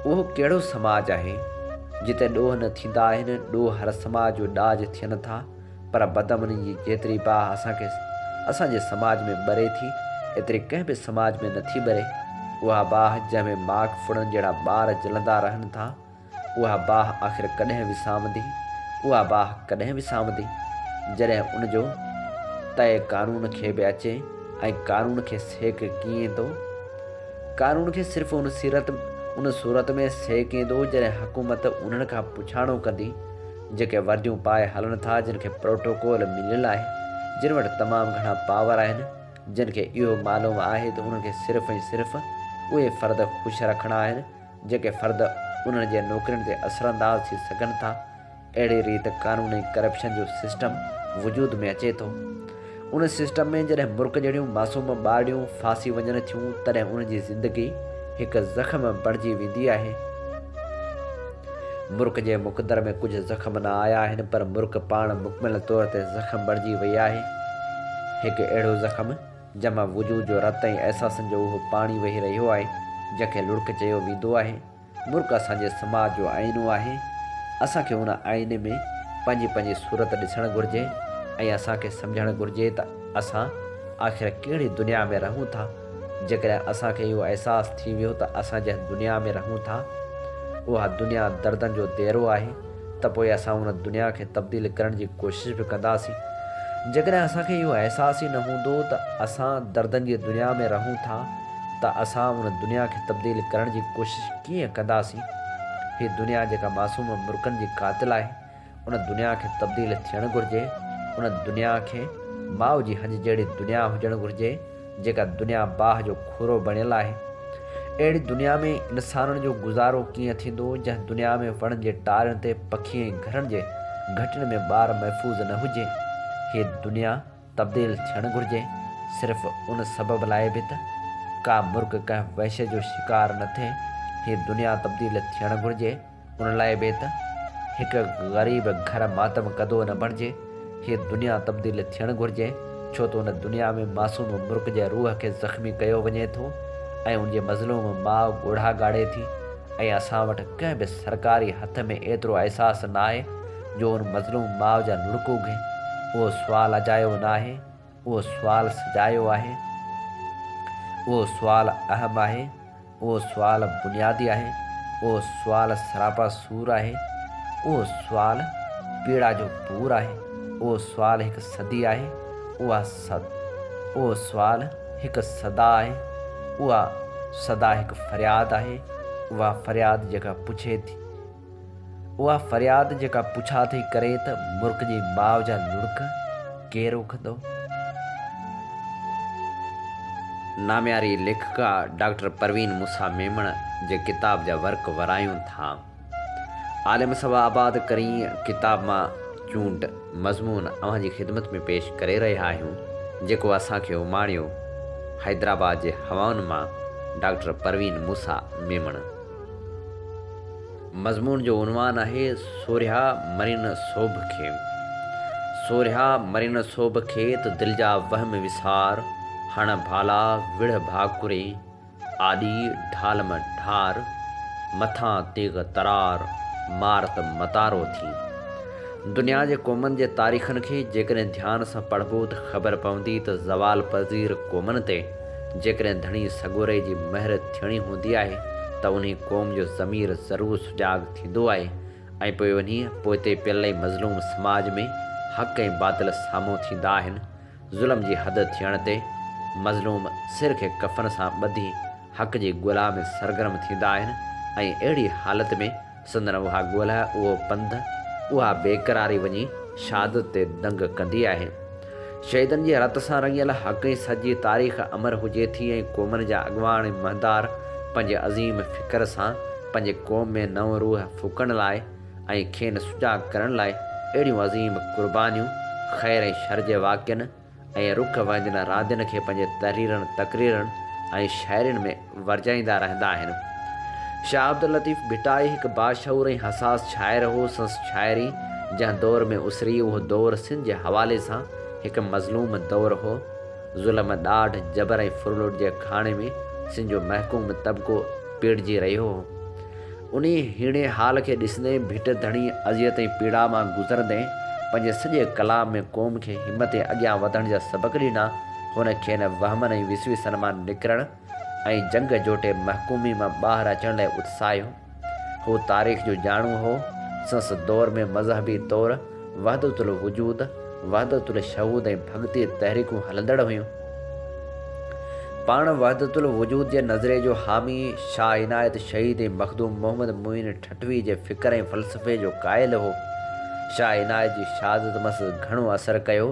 उहो कहिड़ो समाज आहे जिते ॾोह न थींदा आहिनि? ॾोह हर समाज जो ॾाज थियनि था, पर बदमनी जी जेतिरी बाह असांजे समाज में ॿरे थी एतिरी कंहिं बि समाज में नथी ॿरे। उहा बाह जंहिंमें माग फुड़नि जहिड़ा ॿार जलंदा रहनि था, उहा बाह आख़िर कॾहिं विसामंदी? उहा बाह कॾहिं विसामंदी जॾहिं उनजो तय कानून खे बि अचे ऐं कानून खे सेक कीअं ईंदो। कानून खे सिर्फ़ु उन सूरत में सेक ईंदो जॾहिं हुकूमत उन्हनि खां पुछाणो कंदी जेके वर्दियूं पाए हलनि था, जिन खे प्रोटोकॉल मिलियल आहे, जिन वटि तमामु घणा पावर आहिनि, जिन खे इहो मालूम आहे त उन्हनि खे सिर्फ़ु ऐं सिर्फ़ु उहे फ़र्द ख़ुशि रखणा आहिनि जेके फ़र्द उन्हनि जे नौकरियुनि ते असरअंदाज़ थी सघनि था। अहिड़ी रीति कानूनी करप्शन जो सिस्टम वजूद में अचे थो। उन सिस्टम में जॾहिं मुल्क जहिड़ियूं मासूम ॿारियूं फासी वञनि थियूं तॾहिं उनजी ज़िंदगी हिकु ज़ख़्म बणिजी वेंदी आहे। मुल्क जे मुक़दर में कुझु ज़ख़्म न आया आहिनि, पर मुल्क पाण मुकमल तौर ते ज़ख़्म बणिजी वई आहे। हिकु अहिड़ो ज़ख़्म जंहिंमां वजूद जो रत ऐं अहसासनि जो उहो पाणी वही रहियो आहे, जंहिंखे लुड़क चयो वेंदो आहे। मुल्क असांजे समाज जो आईनो आहे। असांखे उन आईने में पंहिंजी पंहिंजी सूरत ॾिसणु घुरिजे ऐं असांखे सम्झणु घुरिजे त असां आख़िर कहिड़ी दुनिया में रहूं था। जेकॾहिं असांखे इहो अहसासु थी वियो त असां जंहिं दुनिया में रहूं था उहा दुनिया दर्दनि जो देरो आहे, त पोइ असां उन दुनिया खे तब्दील करण जी कोशिशि बि कंदासीं। जेकॾहिं असांखे इहो अहसासु ई न हूंदो त असां दर्दनि जी दुनिया में रहूं था त असां उन दुनिया खे तब्दील करण जी कोशिशि कीअं कंदासीं। हीअ दुनिया जेका मासूम मुल्कनि जी कातिल आहे, उन दुनिया खे तब्दील थियणु घुरिजे। उन दुनिया खे माउ जी हंज जहिड़ी दुनिया हुजणु घुरिजे जेका दुनिया बाह जो खोरो बणियल आहे। अहिड़ी दुनिया में इंसाननि जो गुज़ारो कीअं थींदो जंहिं दुनिया में वणनि जे टारियुनि ते पखी ऐं घरनि जे घटियुनि में ॿार महफ़ूज़ न हुजे। हीअ दुनिया तब्दील थियणु घुरिजे सिर्फ़ु उन सबब लाइ बि त का मुल्क कंहिं वहशत जो शिकार न थिए। हीअ दुनिया तब्दील थियणु घुरिजे उन लाइ बि त हिकु ग़रीब घर मातम कदो न बणिजे। हीअ दुनिया तब्दील थियणु घुरिजे छो त उन दुनिया में मासूम मुल्क जे रूह खे ज़ख़्मी कयो वञे थो ऐं उनजे मज़लूम माउ ॻोढ़ा ॻाड़े थी। ऐं असां वटि कंहिं बि सरकारी हथ में एतिरो अहसासु न आहे जो उन मज़लूम माउ जा लुड़को घे। उहो सुवाल अजायो न आहे, उहो सुवाल सजायो आहे, उहो सुवाल अहम आहे, उहो सुवाल बुनियादी आहे, उहो सुवाल सरापा सूर आहे, उहो सुवाल पीड़ा जो पूर आहे, उहो सुवाल हिकु सदी आहे, उहो सुवाल हिकु सदा आहे, उहा सदा हिकु फ़रियाद आहे। उहा फ़रियाद जेका पुछे थी, उहा फ़रियाद जेका पुछा थी करे त मुल्क जी माउ जा लुड़क केरु कंदो। नाम्यारी लेखिका डॉक्टर परवीन मूसा मेमण जे किताब जा वर्क वरायूं था। आलिम सवा आबाद करी किताब मां चूंड मज़मून अव्हां जी ख़िदमत में पेश करे रहिया आहियूं, जेको असांखे उमाणियो हैदराबाद जे हवाउनि मां डॉक्टर परवीन मूसा मेमण। मज़मून जो उनवान आहे सोरिहा मरीन सोभ खे। सोरिहा मरीन सोभ खे त दिलि जा वहम विसार हण भाला विढ़ भाकुरे आदि ढालम ढार मथां तेग तरार मार त मतारो थी। दुनिया जे क़ौमनि जे तारीख़नि खे जेकॾहिं ध्यान सां पढ़बो त ख़बर पवंदी त ज़वाल पज़ीर क़ौमनि ते जेकॾहिं धणी सगोरे जी महर थियणी हूंदी आहे त उन क़ौम जो ज़मीर ज़रूरु सुजाग थींदो आहे ऐं पोइ वञी पोइते पियल मज़लूम समाज में हक़ ऐं बातिल साम्हूं थींदा आहिनि। ज़ुल्म जी हद थियण ते मज़लूम सिर खे कफ़न सां ॿधी हक़ जी ॻोल्हा में सरगर्म थींदा आहिनि ऐं अहिड़ी हालति में संदन उहा ॻोल्हा, उहो पंध, उहा बेक़रारी वञी शहादत ते दंग कंदी आहे। शहीदनि जे रत सां रंगियल हक़ ऐं सॼी तारीख़ अमर हुजे थी ऐं क़ौमनि जा अॻवान ऐं महदार पंहिंजे अज़ीम फ़िक्र सां पंहिंजे क़ौम में नओं रूह फूकण लाइ ऐं खेनि सुजाग करण लाइ अहिड़ियूं अज़ीम क़ुर्बानियूं ख़ैर ऐं शर जे वाक़िअनि ऐं रुख वंजन रांदियुनि खे पंहिंजे तहरीरनि तक़रीरनि ऐं शाइरियुनि में वरजाईंदा रहंदा आहिनि। शाह अब्दुल लतीफ़ भिटाई हिकु बाशऊर ऐं हसास शाइर हो। संसि शाइरी जंहिं दौर में उसरी उहो दौर सिंध जे हवाले सां हिकु मज़लूम दौर हो। ज़ुल्म ॾाढ जबर ऐं फुरलुट जे खाणे में सिंध जो महकूम तबिको पीड़िजी रहियो हो। उन हीणे हाल खे ॾिसंदे भिट धणी अज़ियत ऐं पीड़ा मां गुज़रंदे पंहिंजे सॼे कलाम में क़ौम खे हिमत ऐं अॻियां वधण जा सबक़ ॾिना। हुन खे न वहमनि ऐं विसविसनि मां निकिरण ऐं जंग जोटे महकूमी मां ॿाहिरि अचण लाइ उत्साहियो। हू तारीख़ जो ॼाणू हो, संस दौर में मज़हबी तौर वहदतुल वजूद, वहदतुल शहूद ऐं भॻती तहरीकूं हलंदड़ हुयूं। पाण वहदतुल वजूद जे नज़रे जो हामी शाह इनायत शहीद ऐं मखदूम मोहम्मद मुइन ठठवी जे फ़िक्र ऐं फ़लसफ़े जो क़ाइल हो। शाह इनायत जी शहादत मस घणो असरु कयो।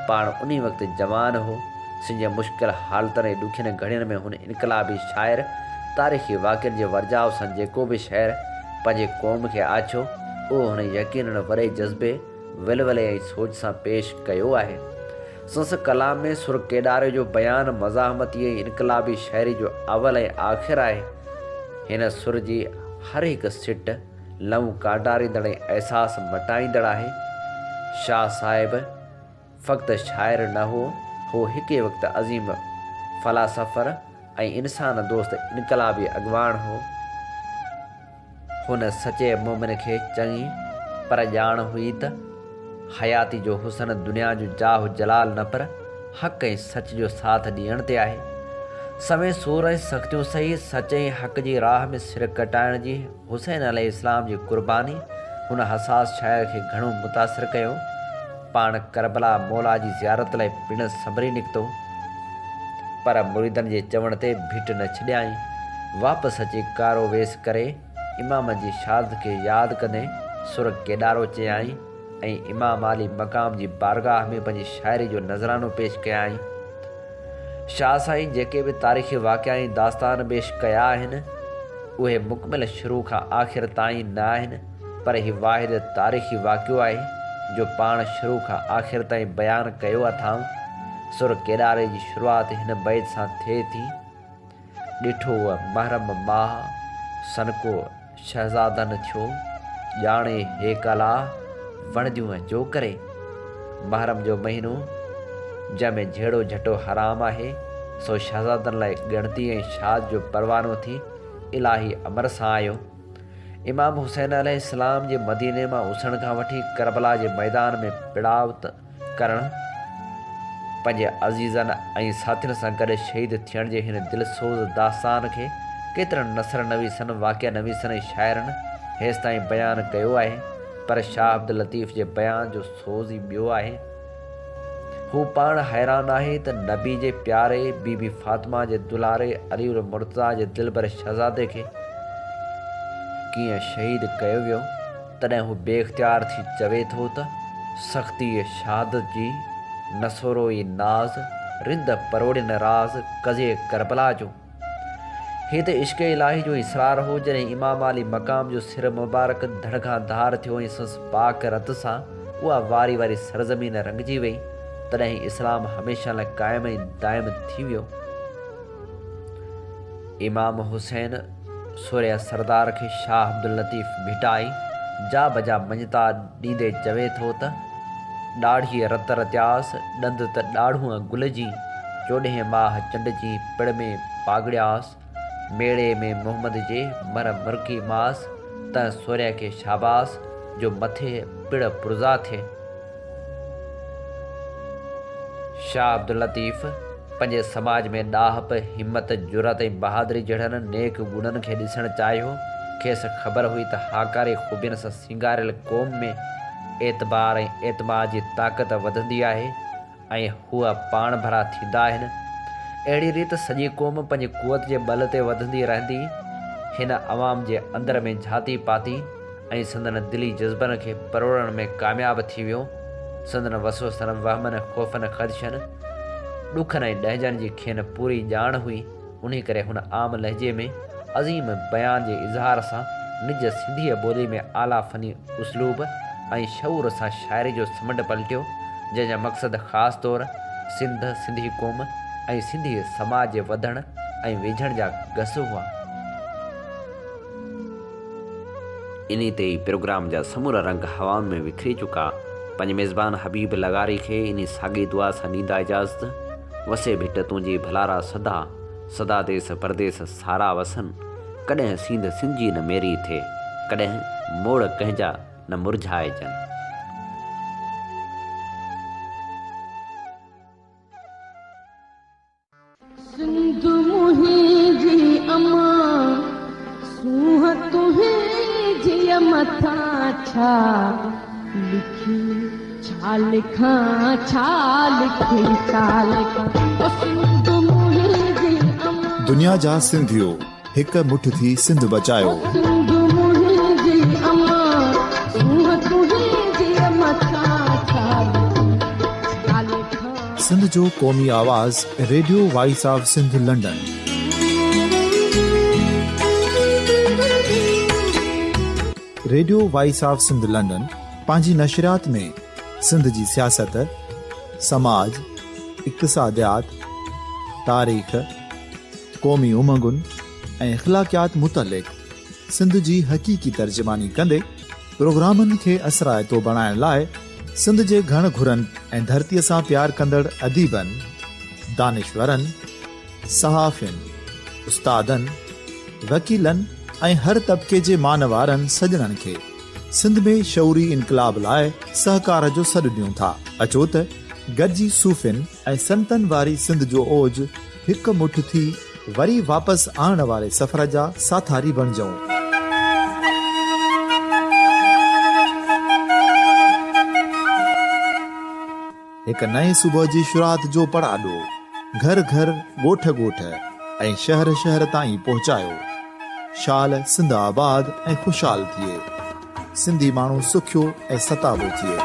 पाण उन वक़्तु जवान हो। सिंध जे मुश्किल हालतुनि ऐं ॾुखियनि घड़ियुनि में हुन इनकलाबी शाइर तारीख़ी वाक़िअनि जे वर्जाउ सां जेको बि शहर पंहिंजे क़ौम खे आछो, उहो हुन यकीनन वरे जज़्बे, विलवले ऐं सोच सां पेश कयो आहे। संस कलाम में सुर केॾारे जो बयान मज़ाहमती ऐं इनकलाबी शाइरी जो अवल ऐं आख़िर आहे। हिन सुर जी हर हिकु सिट लहू काटारींदड़ ऐं अहसास मटाईंदड़ आहे। शाह साहिब फ़क़्ति शाइर न हो हिकु वक़्तु अज़ीम फ़लासफ़र ऐं इंसान दोस्त इनकलाबी अॻवान हो। हुन सचे मोमिन खे चङी पर ॼाण हुई त हयाती जो हुसन दुनिया जो जाह जलाल न पर हक़ ऐं सच जो साथ ॾियण ते आहे। समय सूर ऐं सख़्तियूं सही सच ऐं हक़ जी राह में सिर कटाइण जी हुसैन अलैहिस्सलाम जी क़ुर्बानी हुन हसास शाइर खे घणो मुतासिर कयो। पाण करबला मौला जी ज़ियारत लाइ पिणु संभरी निकितो, पर मुरीदनि जे चवण ते भिट न छॾियाई। वापसि अची कारो वेस करे इमाम जी शहादत खे यादि कंदे सुर केॾारो चयाई ऐं इमाम आली मक़ाम जी बारगाह में पंहिंजी शाइरी जो नज़रानो पेश कयाई। शाह साईं जेके बि तारीख़ी वाक़िआ ऐं दास्तान पेश कया आहिनि, उहे मुकमिल शुरू खां आख़िर ताईं न आहिनि, पर हीउ वाहिद तारीख़ी वाक़िओ आहे जो पाण शुरू खां आख़िर ताईं बयानु कयो अथाऊं। सुर केॾारे जी शुरूआति हिन बैत सां थिए थी। ॾिठो महरम माह सनको शहज़ादन थियो, ॼाणे हे कला वणदियूं जो करे। महरम जो महीनो जंहिंमें जहिड़ो झटो हराम आहे, सो शहज़ादनि लाइ ॻणती ऐं शाद जो परवानो थी इलाही अमर सां आयो। इमाम हुसैन अलैहिस्सलाम जे मदीने मां उसण खां वठी करबला जे मैदान में पिड़ाव करण पंहिंजे अज़ीज़नि ऐं साथियुनि सां गॾु शहीद थियण जे हिन दिलसोज़ दास्तान खे केतिरनि नसर नवीसनि, वाक़िआ नवीसनि ऐं शाइरनि हेसि ताईं बयानु कयो आहे, पर शाह अब्दुल लतीफ़ जे बयान जो सोज़ ई ॿियो आहे। हू पाण हैरान आहे त नबी जे प्यारे, बीबी फातिमा जे दुलारे, अली उल मुर्तज़ा जे दिलबर शहज़ादे खे कीअं शहीद कयो वियो। तॾहिं हू बेइख्तियार थी चवे थो त सख़्ती शहादत जी नसोरो ई नाज़, रिंद परोड़िन राज़ कज़े करबला जो। हीअ त इश्क़ इलाही जो इसरार हो। जॾहिं इमाम अली मक़ाम जो सिर मुबारक धड़ खां धार थियो ऐं संस पाक रत सां उहा वारी वारी सरज़मीन रंगजी वई, तॾहिं इस्लाम हमेशह लाइ क़ाइम ऐं दाइम थी वियो। इमाम हुसैन सूर्य सरदार खे शाह अब्दुल लतीफ़ भिटाई जा बजा मञता ॾींदे चवे थो त ॾाढ़ी रत रत्यास, ॾंद त ॾाढ़ूअ गुल जी, 14 माह चंड जी पिड़ में पागड़ियास, मेड़े में मोहम्मद जे मर मुर्की मास, त सूर्य खे शाबास जो मथे पिड़ पुरज़ा थिए। शाह अब्दुल लतीफ़ पंहिंजे समाज में ॾाहप, हिम्मत, जुरत ऐं बहादुरी जहिड़नि नेक गुणनि खे ॾिसणु चाहियो। खेसि ख़बर हुई त हाकारी ख़ूबियुनि सां सिंगारियल क़ौम में एतबार ऐं एतमाद जी ताक़त वधंदी आहे ऐं हूअ पाण भरा थींदा आहिनि। अहिड़ी रीति सॼी क़ौम पंहिंजी क़ुवत जे बल ते वधंदी रहंदी। हिन अवाम जे अंदर में झाती पाती ऐं संदन दिली जज़्बनि खे परोड़ण में कामयाबु थी वियो। संदन वसवसनि, वहमनि, ख़ौफ़नि, ख़दशनि, ॾुखनि ऐं ॾहजनि जी खेनि पूरी ॼाण हुई। उन करे हुन आम लहजे में अज़ीम बयान जे इज़हार सां निज सिंधीअ ॿोली में आला फ़नी उसलूब ऐं शऊर सां शाइरी जो समुंड पलटियो, जंहिंजा मक़सद ख़ासि तौरु सिंध, सिंधी क़ौम ऐं सिंधी समाज जे वधण ऐं वेझण जा गस हुआ। इन ते ई प्रोग्राम जा समूरा रंग हवाउनि में विखरी चुका। पंहिंजे मेज़बान हबीब लगारी खे इन साॻी दुआ सां ॾींदा इजाज़त। वसे भिट तुंहिंजी भलारा सदा, सदा देस परदेस सारा वसन। कॾहिं सींध सिंधी न मेरी थिए, कॾहिं मोड़ कंहिंजा न मुरझाइजनि। सिंधु मुंहिंजी अमा, सूंह तुंहिंजी मथां छा लिखी छा लिखां छा लिखी छा लिखां ओ सिंध मुंहिंजी अमां दुनिया जा सिंधियो हिक मुठ थी सिंध बचायो। सिंध मुंहिंजी अमां सूंह तुंहिंजी मथां छा लिखी सिंध जो क़ौमी आवाज़ radio voice of Sindh London. Radio voice of Sindh London पंहिंजी नशरियात में सिंध जी सियासत, समाज, इक़्तिसादियात, तारीख़, क़ौमी उमंगुनि ऐं इख़्लाक़ियात मुतलिक़ सिंध जी हक़ीक़ी तर्जुमानी कंदे प्रोग्रामनि खे असराइतो बणाइण लाइ सिंध जे घण घुरनि ऐं धरतीअ सां प्यार कंदड़ अदीबनि, दानिश्वरनि, सहाफ़ियुनि, उस्तादनि, वकीलनि ऐं हर तबिके जे मानवारनि सजणनि खे सिंध में शऊरी इनकलाब लाइ सहकार जो सॾु ॾियूं था। अचो त गॾिजी सूफ़ियुनि ऐं संतनि वारी सिंध जो ओज हिकु मुठ थी वरी वापसि आणण वारे सफ़र जा साथारी बणिजऊं। हिकु नए सुबुह जी शुरूआत जो पड़ाॾो घर घर, ॻोठ ॻोठ ऐं शहर शहर ताईं पहुचायो। शाल सिंध आबाद ऐं ख़ुशहाल थिए, सिंधी माण्हू सुखियो ऐं सताबो थिए।